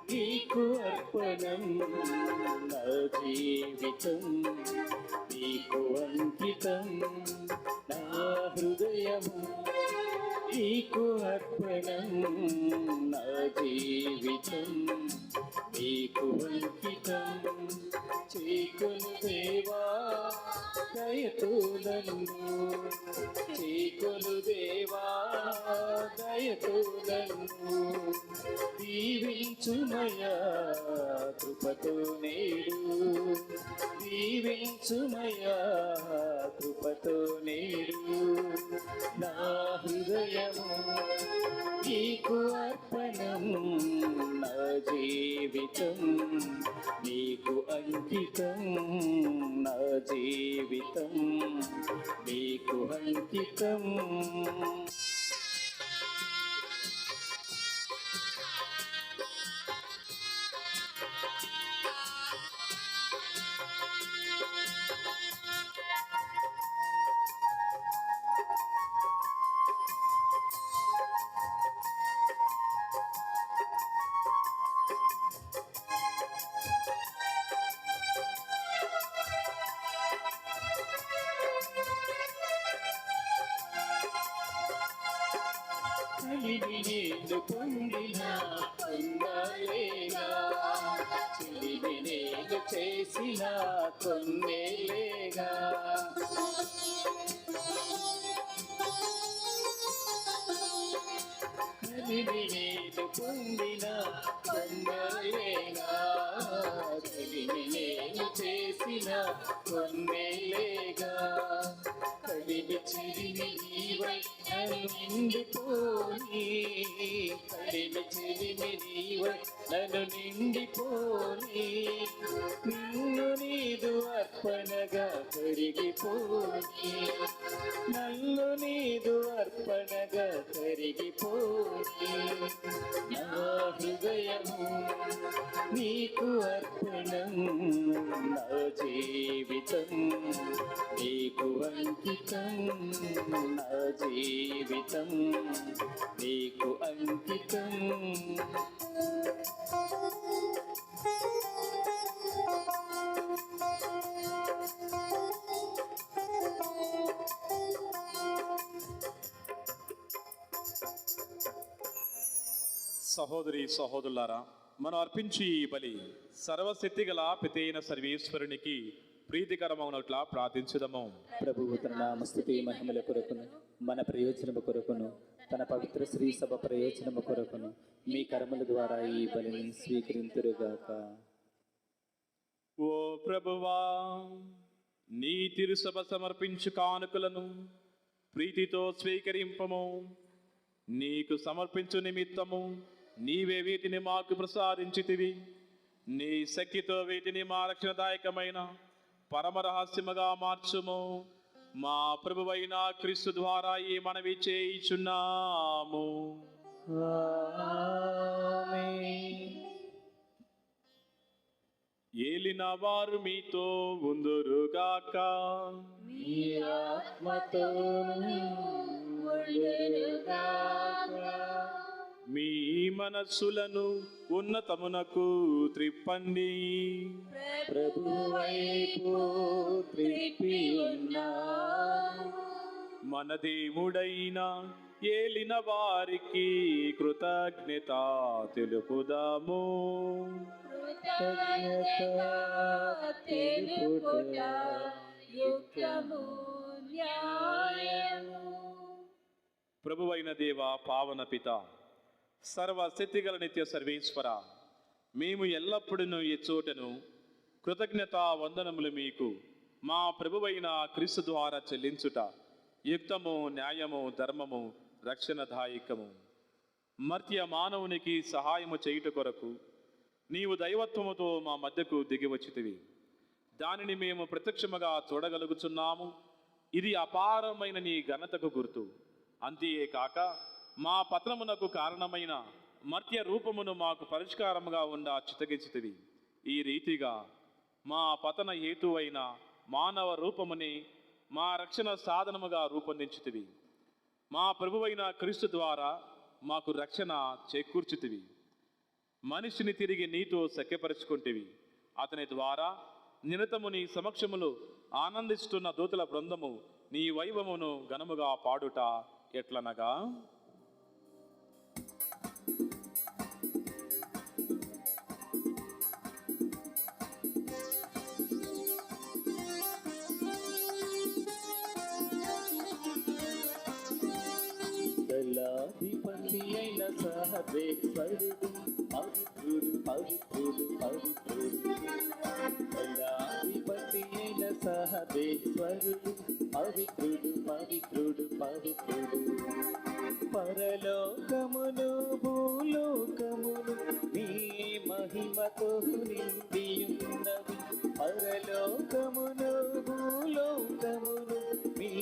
నీకు అర్పణం, నా జీవితం నీకు అంకితం నా హృదయము, నీకు అర్పణం నా జీవితం, నీకు అంకితం చేకొను దేవా దయతో నన్ను, చేకొను దేవా దయతో నన్ను, దీవించుమయా కృపతో నేడు, దీవించుమయా కృపతో నేడు, నా హృదయము నీకు అర్పణం నా జీవితం, నీకు అంకితం నా జీవితం, నీకు అంకితం. చెలిమినేను పొందిన పొందలేగా, చెలిమినేను చేసిన కొన్నేలేగా, చెలిమినేను పొందిన పొందలేగా, చెలిమినేను చేసిన కొన్నేలేగా, కలిమి చెలిమి నీవై నన్ను నిండిపోని, కలిమి చెలిమి నీవై నన్ను నిండిపోని, నిన్ను నీదు అర్పణగా కరిగిపోని, నన్ను నీదు అర్పణగా కరిగిపోని, నా హృదయము నీకు అర్పణం నా జీవితం, నీకు అంకితం నా జీవితం, నీకు అంకితం. సహోదరి సహోదరులారా, మనం అర్పించి ఈ బలి సర్వశక్తి గల పితైన సర్వేశ్వరునికి ప్రీతికరమవునట్లా ప్రార్థించుదము. ప్రభువు తన నామస్తుతి మహిమల కొరకును, మన ప్రయోజనము కొరకును, తన పవిత్ర శ్రీ సభ ప్రయోజనము కొరకును మీ కర్మల ద్వారా ఈ బలిని స్వీకరింతురుగాక. ఓ ప్రభువా, నీ తిరుసభ సమర్పించు కానుకలను ప్రీతితో స్వీకరింపము. నీకు సమర్పించు నిమిత్తము నీవే వీటిని మాకు ప్రసాదించితివి. నీ శక్తితో వీటిని మా రక్షణదాయకమైన పరమ రహస్యముగా మార్చుము. మా ప్రభువైన క్రీస్తు ద్వారా ఈ మనవి చేయుచున్నాము. ఏలిన వారు మీతో ఉందురుగాక. మీ ఆత్మతోను ఉండురుగాక. మీ మనస్సులను ఉన్నతమునకు త్రిప్పండి. ప్రభువైపు త్రిప్పి ఉన్నాము. మన దేవుడైన ఏలిన వారికి కృతజ్ఞత తెలుపుదాము. కృతజ్ఞత తెలుపుట యుక్తము న్యాయము. ప్రభువైన దేవ, పావన పిత, సర్వశక్తిగల నిత్య సర్వేశ్వర, మేము ఎల్లప్పుడూ ఈ చోటను కృతజ్ఞత వందనములు మీకు మా ప్రభువైన క్రీస్తు ద్వారా చెల్లించుట యుక్తము న్యాయము ధర్మము రక్షణదాయకము. మర్త్య మానవునికి సహాయము చేయుట కొరకు నీవు దైవత్వముతో మా మధ్యకు దిగివచ్చితివి. దానిని మేము ప్రత్యక్షముగా చూడగలుగుచున్నాము. ఇది అపారమైన నీ ఘనతకు గుర్తు. అంతేకాక మా పతనమునకు కారణమైన మర్త్య రూపమును మాకు పరిష్కారముగా ఉండా చిత్తగించితివి. ఈ రీతిగా మా పతన హేతువైన మానవ రూపముని మా రక్షణ సాధనముగా రూపొందించితివి. మా ప్రభువైన క్రీస్తు ద్వారా మాకు రక్షణ చేకూర్చితివి. మనిషిని తిరిగి నీతో సఖ్యపరుచుకుంటేవి. అతని ద్వారా నిరతము నీ సమక్షములు ఆనందిస్తున్న దూతల బృందము నీ వైభవమును ఘనముగా పాడుట ఎట్లనగా, దళాధిపతి అయిన సర్వేశ్వరుడు పవిత్రుడు పవిత్రుడు పవిత్రుడు. దళాధిపతి అయిన సర్వేశ్వరుడు పవిత్రుడు పవిత్రుడు పవిత్రుడు. పరలోకమును భూలోకమును నీ మహిమతో నిండియున్నవి. పరలోకమును భూలోకమును నీ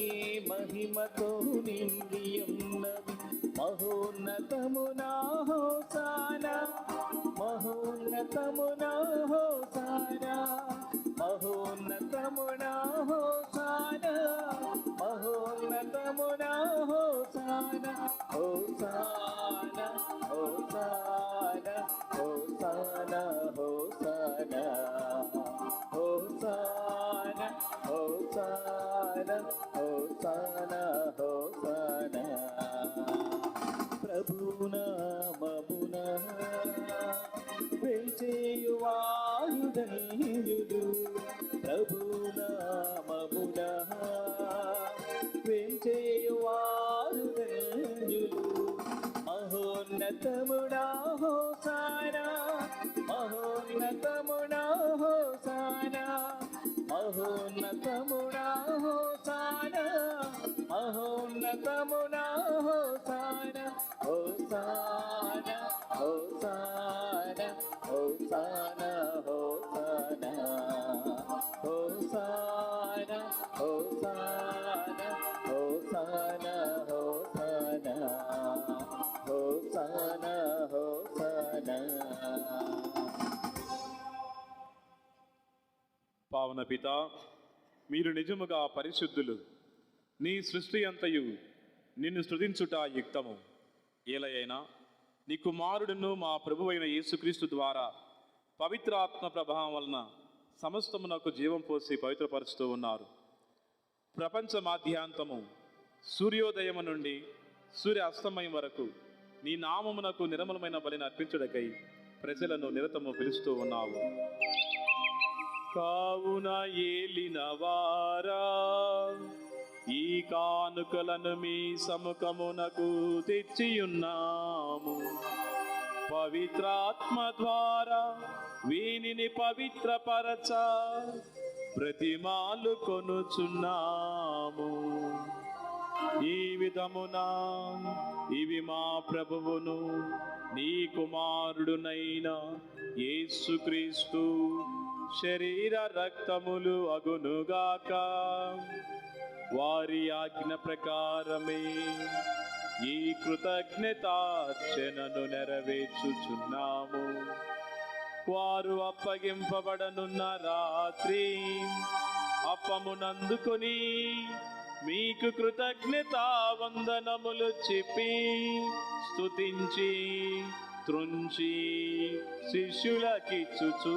మహిమతో నిండియున్నవి. మహోన్నతమునా హోసానా, మహోన్నతమునా హోసానా, మహోన్నతమునా హోసానా, మహోన్నతమునా హోసానా. హోసానా హోసానా హోసానా హోసానా హోసానా హోసానా హోసానా హోసానా. ప్రభునామమున వేచేయువారు ధన్యులు. ప్రభునామమున వేచేయువారు ధన్యులు. మహోన్నతమునా హోసానా, మహోన్నతమునా హోసానా, మహోన్నతమునా హోసానా, మహోన్నతమునా హోసానా. హోసానా హోసానా హోసానా హోసానా హోసానా హోసానా హోసానా హోసానా హోసానా హోసానా. పావన పిత, మీరు నిజముగా పరిశుద్ధులు. నీ సృష్టి అంతయు నిన్ను స్తుతించుట యుక్తము. ఏలయైనా నీ కుమారుడును మా ప్రభువైన యేసుక్రీస్తు ద్వారా పవిత్ర ఆత్మ ప్రభావం వలన సమస్తమునకు జీవం పోసి పవిత్రపరుస్తూ ఉన్నారు. ప్రపంచ మాధ్యాంతము సూర్యోదయము నుండి సూర్య అస్తమయం వరకు నీ నామమునకు నిర్మలమైన బలిని అర్పించుటకై ప్రజలను నిరతము పిలుస్తూ ఉన్నావు. కావున ఏలిన వారా, ఈ కానుకలను మీ సముఖమునకు తెచ్చియున్నాము. పవిత్రాత్మ ద్వారా వీనిని పవిత్రపరచ ప్రతిమాలు కొనుచున్నాము. ఈ విధమున ఇవి మా ప్రభువును నీ కుమారుడునైన యేసుక్రీస్తు శరీర రక్తములు అగునుగాక. వారి ఆజ్ఞ ప్రకారమే ఈ కృతజ్ఞతార్చనను నెరవేర్చుచున్నాము. వారు అప్పగింపబడనున్న రాత్రి అప్పమునందుకొని మీకు కృతజ్ఞతా వందనములు చెప్పి స్తుతించి త్రుంచి శిష్యులకిచ్చుచు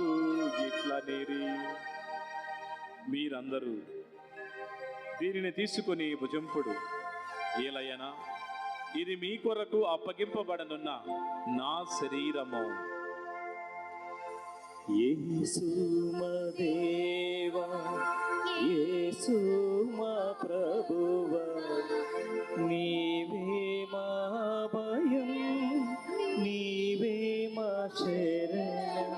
ఇట్లనిరి, మీరందరూ దీనిని తీసుకొని భుజంపుడు. ఏలయనా ఇది మీ కొరకు అప్పగింపబడనున్న నా శరీరము. యేసు మా దేవా, యేసు మా ప్రభువా, నీవే మా భయం, నీవే మా శరణం.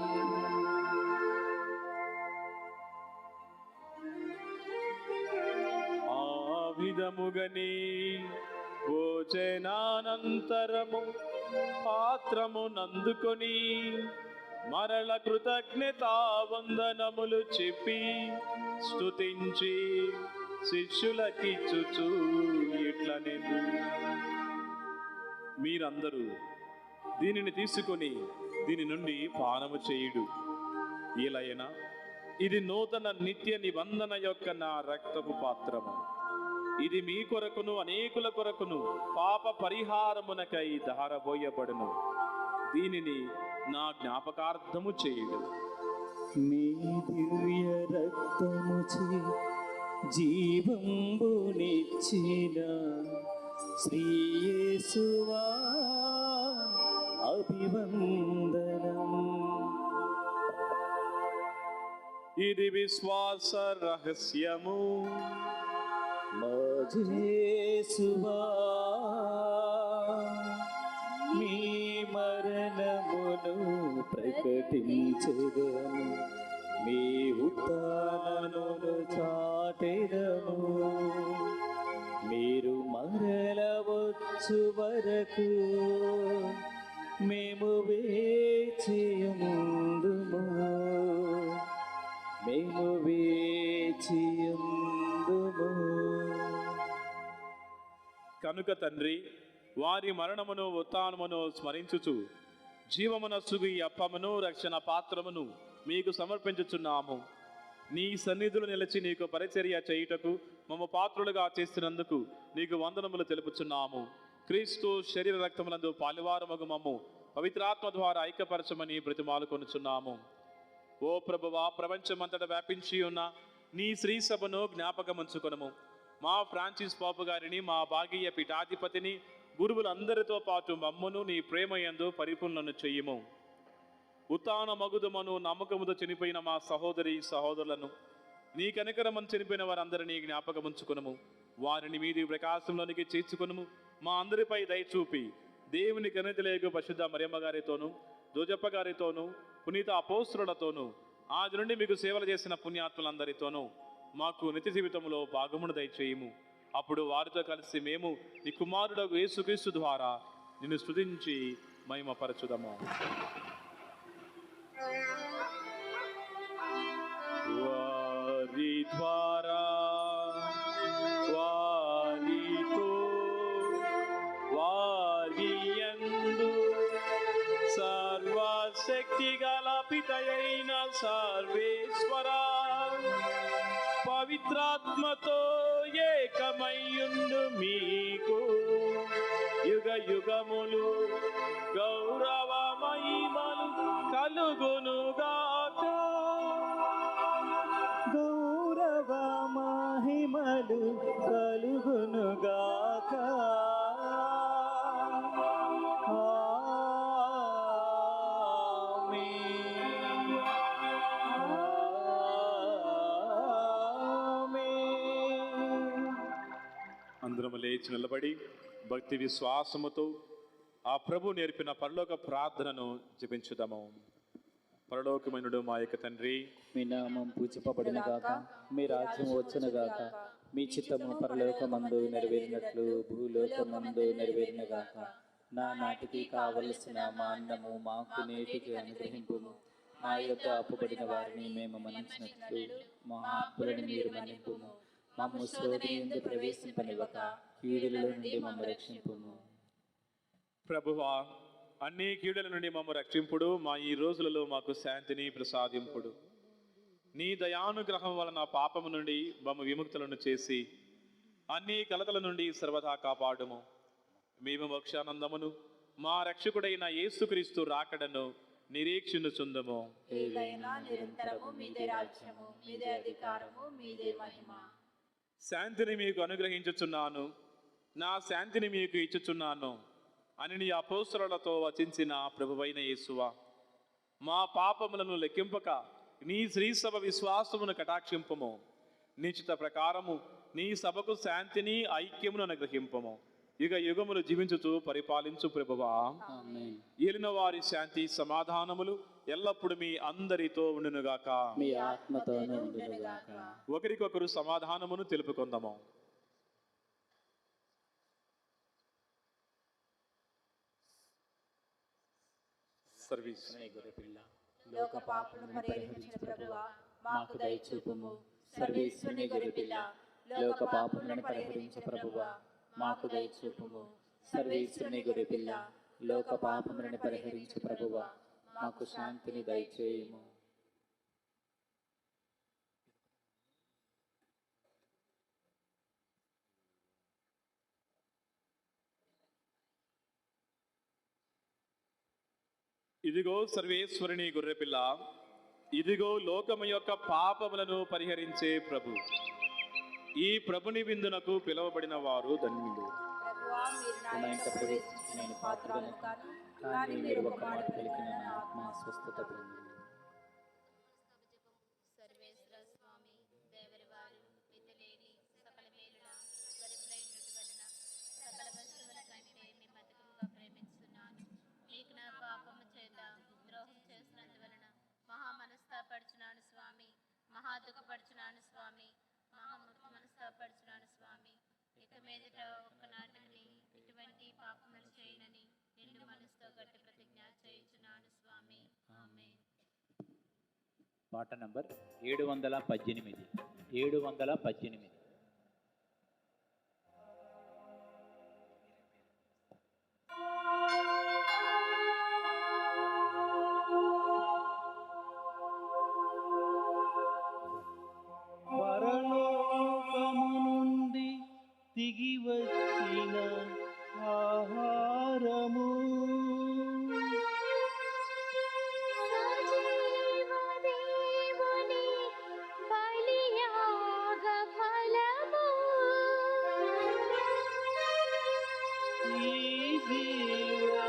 ఆ విధముగని భోజనానంతరము పాత్రము నందుకొని మరల కృతజ్ఞతా వందనములు చెప్పి స్తుతించి శిష్యులకిచ్చుచు ఇట్లనెను, మీరందరూ దీనిని తీసుకొని దీని నుండి పానము చేయుడు. ఏలయనా ఇది నూతన నిత్య నిబంధన యొక్క నా రక్తపు పాత్రము. ఇది మీ కొరకును అనేకుల కొరకును పాప పరిహారమునకై ధారబోయబడును. దీనిని నా జ్ఞాపకార్థము చేయుడు. మీ దివ్య రక్తముచే జీవంబునిచ్చిన శ్రీ యేసువా అభివందనం. ఇది విశ్వాస రహస్యము. మా యేసువా మీ మరణమును ప్రకటించెదము, మీ ఉత్థానమును చాటెదము. మీరు మరలవచ్చు వరకు మేము వేచియుందుము, మేము వేచియుందుము. కనుక తండ్రి, వారి మరణమును ఉత్థానమును స్మరించుచు జీవమునస్సుగు ఈ అప్పమును రక్షణ పాత్రమును మీకు సమర్పించుచున్నాము. నీ సన్నిధులు నిలిచి నీకు పరిచర్య చేయుటకు మమ్మ పాత్రులుగా చేస్తున్నందుకు నీకు వందనములు తెలుపుచున్నాము. క్రీస్తు శరీర రక్తములందు పాలువారమగు మమ్ము పవిత్రాత్మ ద్వారా ఐక్యపరచమని బ్రతిమాలుకొనుచున్నాము. ఓ ప్రభువా, ప్రపంచమంతటా వ్యాపించి ఉన్న నీ శ్రీ సభను జ్ఞాపకముంచుకొనుము. మా ఫ్రాన్సిస్ పాపు గారిని, మా భాగీయ పీఠాధిపతిని, గురువులందరితో పాటు మమ్మును నీ ప్రేమయందు పరిపూర్ణను చెయ్యము. ఉత్తాన మగుదమను నమ్మకముతో చనిపోయిన మా సహోదరి సహోదరులను, నీ కనికరమని చనిపోయిన వారందరినీ జ్ఞాపకముంచుకొనుము. వారిని మీది ప్రకాశంలోనికి చేర్చుకొనుము. మా అందరిపై దయచూపి దేవుని కనితలేగు పరిశుద్ధ మరియమ్మ గారితోనూ, జోజప్ప గారితోనూ, పునీత అపోస్తులతోనూ, ఆది నుండి మీకు సేవలు చేసిన పుణ్యాత్ములందరితోనూ మాకు నిత్య జీవితంలో భాగమును దయచేయము. అప్పుడు వారితో కలిసి మేము నీ కుమారుడు యేసుక్రీస్తు ద్వారా నిన్ను స్తుతించి మహిమపరచుదము. వారి ద్వారా, వారితో, వారియందు సర్వశక్తి గల పితయైన సర్వేశ్వరా, పవిత్రాత్మతో ఏకమయ్యుండు మీకు యుగ యుగములు గౌరవ మహిమలు కలుగునుగాక. గౌరవ మహిమలు కలుగునుగాక. అందరము లేచి నిలబడి భక్తి విశ్వాసముతో ఆ ప్రభు నేర్పిన పరలోక ప్రార్థనను జపించుదాము. పరలోకమైనడు మా యొక్క తండ్రి, మీ నామం పూజింపబడిన గాక, మీ రాజ్యం వచ్చును గాక, మీ చిత్తము పరలోకమందు నెరవేరినట్లు భూలోకమందు నెరవేరిన గాక. నా నాటికి కావలసిన మా అన్నము మాకు నేటికి అనుగ్రహింపుము. మా యొక్క అప్పుబడిన వారిని మేము మన్నించినట్లు మా అప్పులను మీరు మన్నింపుము. మమ్ము శోధనయందు ప్రవేశింపనివ్వక కీడుల నుండి మమ్ము రక్షింపుము. ప్రభువా, అన్ని కీడుల నుండి మమ్ము రక్షింపుడు. మా ఈ రోజులలో మాకు శాంతిని ప్రసాదింపుడు. నీ దయానుగ్రహం వలన పాపము నుండి మమ్ము విముక్తులను చేసి అన్ని కలతల నుండి సర్వదా కాపాడుము. మేము మోక్షానందమును మా రక్షకుడైన యేసుక్రీస్తు రాకడను నిరీక్షించుచుందుము. నిరంతరము మీదే రాజ్యము, మీదే అధికారము, మీదే మహిమ. శాంతిని మీకు అనుగ్రహించుచున్నాను, నా శాంతిని మీకు ఇచ్చుచున్నాను అని నీ అపోస్తలులతో వచించిన ప్రభువైన యేసువా, మా పాపములను లెక్కింపక నీ శ్రీసభ విశ్వాసమును కటాక్షింపము. నిశ్చిత ప్రకారము నీ సభకు శాంతిని ఐక్యమును అనుగ్రహింపము. యుగ యుగములు జీవించుచు పరిపాలించు ప్రభువా. ఆమేన్. ఏలిన వారి శాంతి సమాధానములు ఎల్లప్పుడు మీ అందరితో ఉండునుగాక. మీ ఆత్మతోనూ ఉండునుగాక. ఒకరికొకరు సమాధానమును తెలుపుకుందాము. సర్వీస్. గొర్రెపిల్ల, లోక పాపలను పరిహరించిన ప్రభువా, మాకు దయచూపుము. సర్వేశ్వరుని గొర్రెపిల్ల, లోక పాపములను పరిహరించు ప్రభువా, మాకు దయచూపుము. సర్వేశ్వరుని గొర్రెపిల్ల, లోక పాపములను పరిహరించు ప్రభువా, మాకు శాంతిని దయచేయుము. ఇదిగో సర్వేశ్వరుని గొర్రెపిల్ల, ఇదిగో లోకము యొక్క పాపములను పరిహరించే ప్రభు. ఈ ప్రభుని విందునకు పిలువబడిన వారు ధన్యులు. ప్రభువా, మీరు నా ఇంట ప్రవేశించి నేను పాత్రను కాను, కానీ మీరు ఒక మాట పలికిన నా ఆత్మ స్వస్థత పొందింది. సర్వేశ్వర స్వామి దేవరి వారు మితిలేని సకల మేలుల స్వరూపులైనటు వలన సకల వస్తువుల కంటే మీ మధురముగా ప్రేమిస్తున్నాను. మీకు నా పాపము చేత ద్రోహం చేసినందువలన మహా మనస్తాపడుచున్నాను స్వామి, మహా దుఃఖపడుచున్నాను స్వామి, మహా మనస్తాపడుచున్నాను స్వామి. ఇక మీదట ఒక్కనాటిని ఇటువంటి పాపములు చేయనని నిండు మనసుతో గట్టి ప్రతిజ్ఞ చేయుచున్నాను స్వామి. ఆమేన్. పాట నంబర్ 718. 718. పరలోకము నుండి దిగి వచ్చిన ఆహారము, సజీవదేవుని బలియాగ ఫలము, ఈ జీవమాధుర్యం,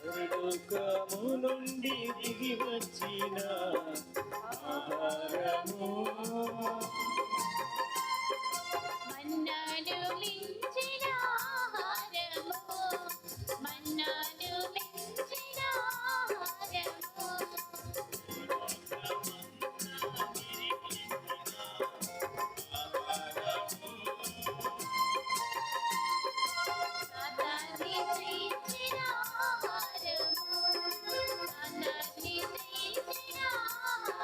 పరలోకము నుండి దిగి వచ్చిన ఆహారము, మన్నాను మించిన ఆహారము, మన్నాను మించిన ఆహారము, సాతాన్ని జయించిన ఆహారము, సాతాన్ని జయించిన ఆహారము,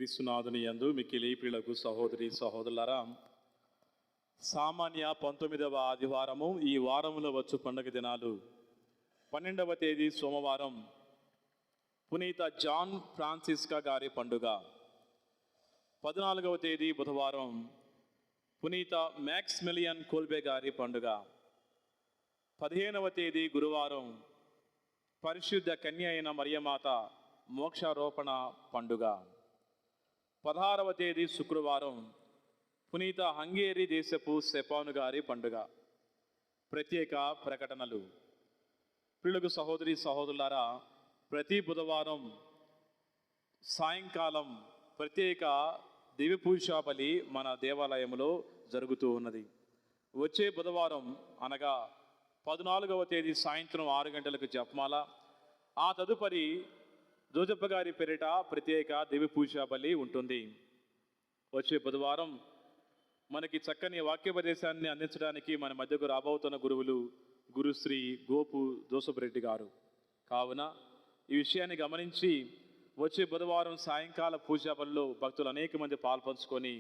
క్రీస్తునాథుని యందు మిక్కిలి ప్రియులకు సహోదరి సహోదరులారా, సామాన్య 19వ ఆదివారము, ఈ వారంలో వచ్చు పండుగ దినాలు 12వ తేదీ సోమవారం పునీత జాన్ ఫ్రాన్సిస్కా గారి పండుగ, 14వ తేదీ బుధవారం పునీత మ్యాక్స్మిలియన్ కోల్బే గారి పండుగ, 15వ తేదీ గురువారం పరిశుద్ధ కన్య అయిన మరియమాత మోక్షారోపణ పండుగ, 16వ తేదీ శుక్రవారం పునీత హంగేరి దేశపు స్టెఫాను గారి పండుగ. ప్రత్యేక ప్రకటనలు. ప్రియులకు సహోదరి సహోదరులారా, ప్రతి బుధవారం సాయంకాలం ప్రత్యేక దివ్య పూజా బలి మన దేవాలయంలో జరుగుతూ ఉన్నది. వచ్చే బుధవారం అనగా 14వ తేదీ సాయంత్రం 6 గంటలకు జపమాల, ఆ తదుపరి జోజప్ప గారి పేరిట ప్రత్యేక దివ్య పూజా బలి ఉంటుంది. వచ్చే బుధవారం మనకి చక్కని వాక్యోపదేశాన్ని అందించడానికి మన మధ్యకు రాబోతున్న గురువులు గురుశ్రీ గోపు జోసఫ్ రెడ్డి గారు. కావున ఈ విషయాన్ని గమనించి వచ్చే బుధవారం సాయంకాల పూజా బలిలో భక్తులు అనేక మంది పాల్పంచుకొని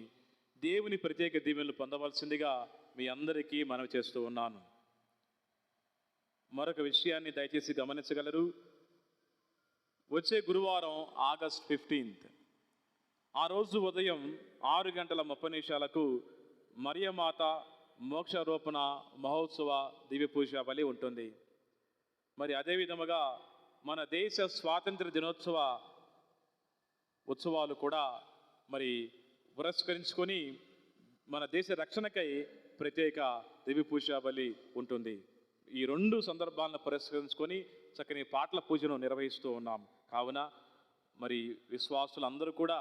దేవుని ప్రత్యేక దీవెనలు పొందవలసిందిగా మీ అందరికీ మనవి చేస్తూ ఉన్నాను. మరొక విషయాన్ని దయచేసి గమనించగలరు. వచ్చే గురువారం ఆగస్ట్ 15, ఆ రోజు ఉదయం 6:30 మరియమాత మోక్షారోపణ మహోత్సవ దివ్య పూజా బలి ఉంటుంది. మరి అదేవిధముగా మన దేశ స్వాతంత్ర దినోత్సవ ఉత్సవాలు కూడా మరి పురస్కరించుకొని మన దేశ రక్షణకై ప్రత్యేక దివ్య పూజా బలి ఉంటుంది. ఈ 2 సందర్భాలను పురస్కరించుకొని చక్కని పాటల పూజను నిర్వహిస్తూ ఉన్నాం. కావున మరి విశ్వాసులందరూ కూడా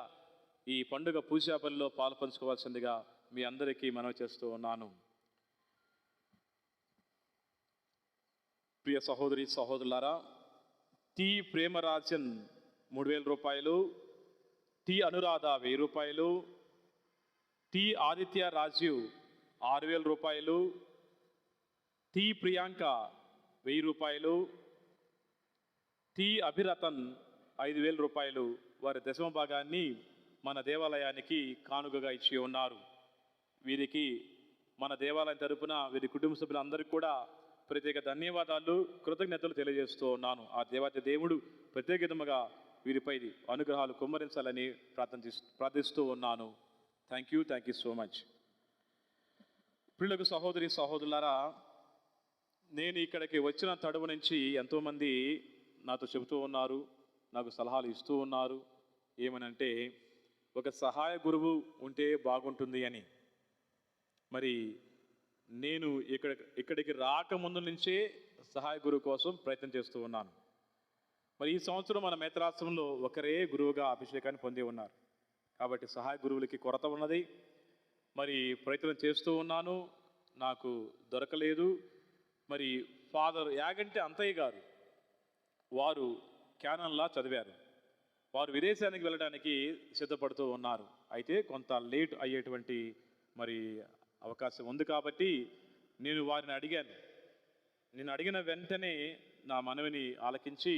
ఈ పండుగ పూజా బలిలో పాల్పంచుకోవాల్సిందిగా మీ అందరికీ మనవి చేస్తూ ఉన్నాను. ప్రియ సహోదరి సహోదరులారా, టి ప్రేమరాజన్ 3000 రూపాయలు, టి అనురాధ 1000 రూపాయలు, టి ఆదిత్య రాజీవ్ 6000 రూపాయలు, టి ప్రియాంక 1000 రూపాయలు, టి అభిరతన్ 5000 రూపాయలు వారి దశమ భాగాన్ని మన దేవాలయానికి కానుకగా ఇచ్చి ఉన్నారు. వీరికి మన దేవాలయం తరపున వీరి కుటుంబ సభ్యులందరికీ కూడా ప్రత్యేక ధన్యవాదాలు, కృతజ్ఞతలు తెలియజేస్తూ ఉన్నాను. ఆ దేవాతి దేవుడు ప్రత్యేకతగా వీరిపై అనుగ్రహాలు కుమ్మరించాలని ప్రార్థిస్తూ ఉన్నాను. Thank you so much. ప్రియులకు సహోదరి సహోదరులారా, నేను ఇక్కడికి వచ్చిన తడువు నుంచి ఎంతోమంది నాతో చెబుతూ ఉన్నారు, నాకు సలహాలు ఇస్తూ ఉన్నారు. ఏమనంటే, ఒక సహాయ గురువు ఉంటే బాగుంటుంది అని. మరి నేను ఇక్కడికి రాకముందు నుంచే సహాయ గురువు కోసం ప్రయత్నం చేస్తూ ఉన్నాను. మరి ఈ సంవత్సరం మన మేత్రాశ్రమంలో ఒకరే గురువుగా అభిషేకాన్ని పొంది ఉన్నారు. కాబట్టి సహాయ గురువులకి కొరత ఉన్నది. మరి ప్రయత్నం చేస్తూ ఉన్నాను, నాకు దొరకలేదు. మరి ఫాదర్ యాగంటి అంతయ్య గారు, వారు క్యానన్లా చదివారు. వారు విదేశానికి వెళ్ళడానికి సిద్ధపడుతూ ఉన్నారు. అయితే కొంత లేట్ అయ్యేటువంటి మరి అవకాశం ఉంది. కాబట్టి నేను వారిని అడిగాను. నేను అడిగిన వెంటనే నా మనవిని ఆలకించి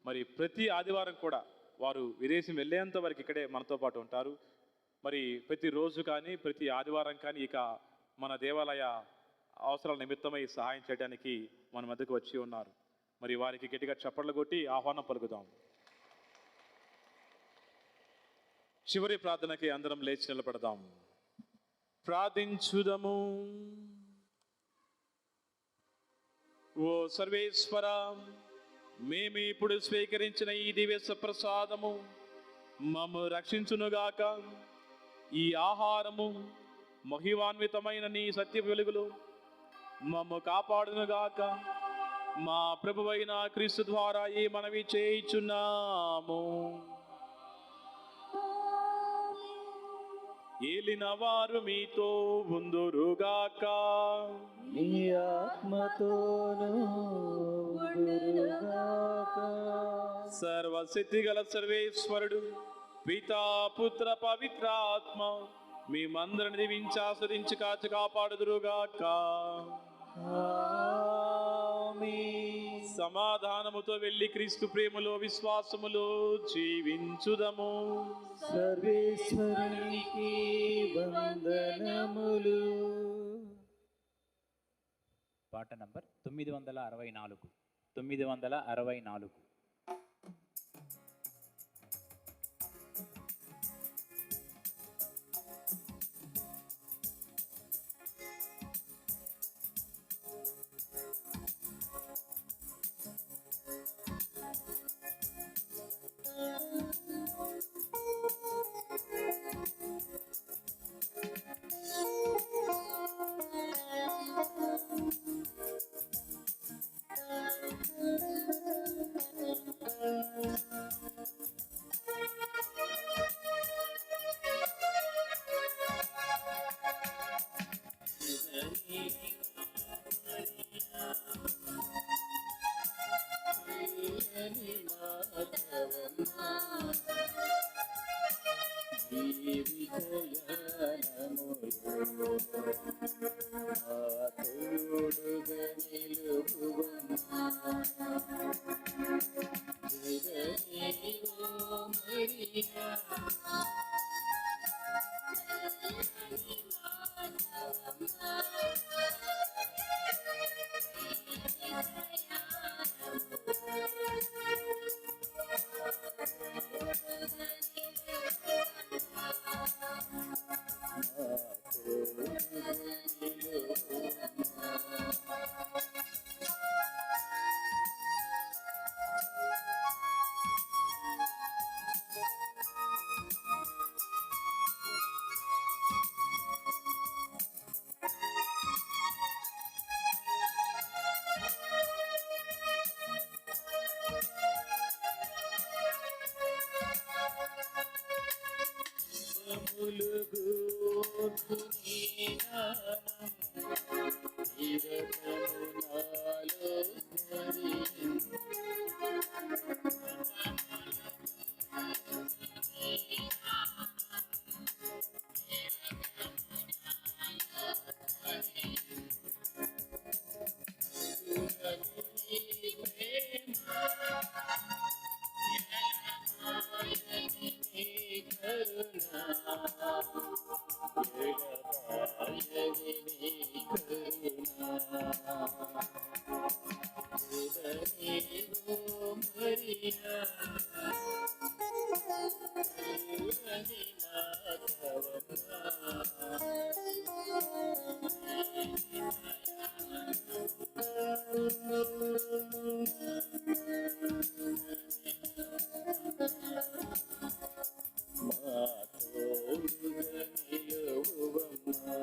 మరి ప్రతి ఆదివారం కూడా వారు విదేశం వెళ్ళేంత వరకు ఇక్కడే మనతో పాటు ఉంటారు. మరి ప్రతిరోజు కానీ ప్రతి ఆదివారం కానీ ఇక మన దేవాలయ అవసరాల నిమిత్తమై సహాయం చేయడానికి మన మధ్యకు వచ్చి ఉన్నారు. మరి వారికి గట్టిగా చప్పట్లు కొట్టి ఆహ్వానం పలుకుదాం. చివరి ప్రార్థనకి అందరం లేచి నిలబడదాం. ప్రార్థించుదము. ఓ సర్వేశ్వర, మేము ఇప్పుడు స్వీకరించిన ఈ దివ్య ప్రసాదము మమ్ము రక్షించునుగాక. ఈ ఆహారము మహిమాన్వితమైన నీ సత్య వెలుగులో మమ్ము కాపాడునుగాక. మా ప్రభువైన క్రీస్తు ద్వారా ఈ మనవి చేయుచున్నాము. ఏలిన వారు మీతో ఉందురుగాక. నీ ఆత్మతోను ఉందురుగాక. సర్వశక్తిగల సర్వేశ్వరుడు పితా పుత్ర పవిత్రాత్మ మేమందరిని దీవించి ఆస్వాదించి కాచి కాపాడుదురుగాక. ఆమేన్. సమాధానముతో వెళ్ళి క్రీస్తు ప్రేమలో విశ్వాసములో జీవించుదము. సర్వేశ్వరునికి వందనములు. పాట నంబర్ 964. 964. మా తోడుగా నిలువువమ్మా.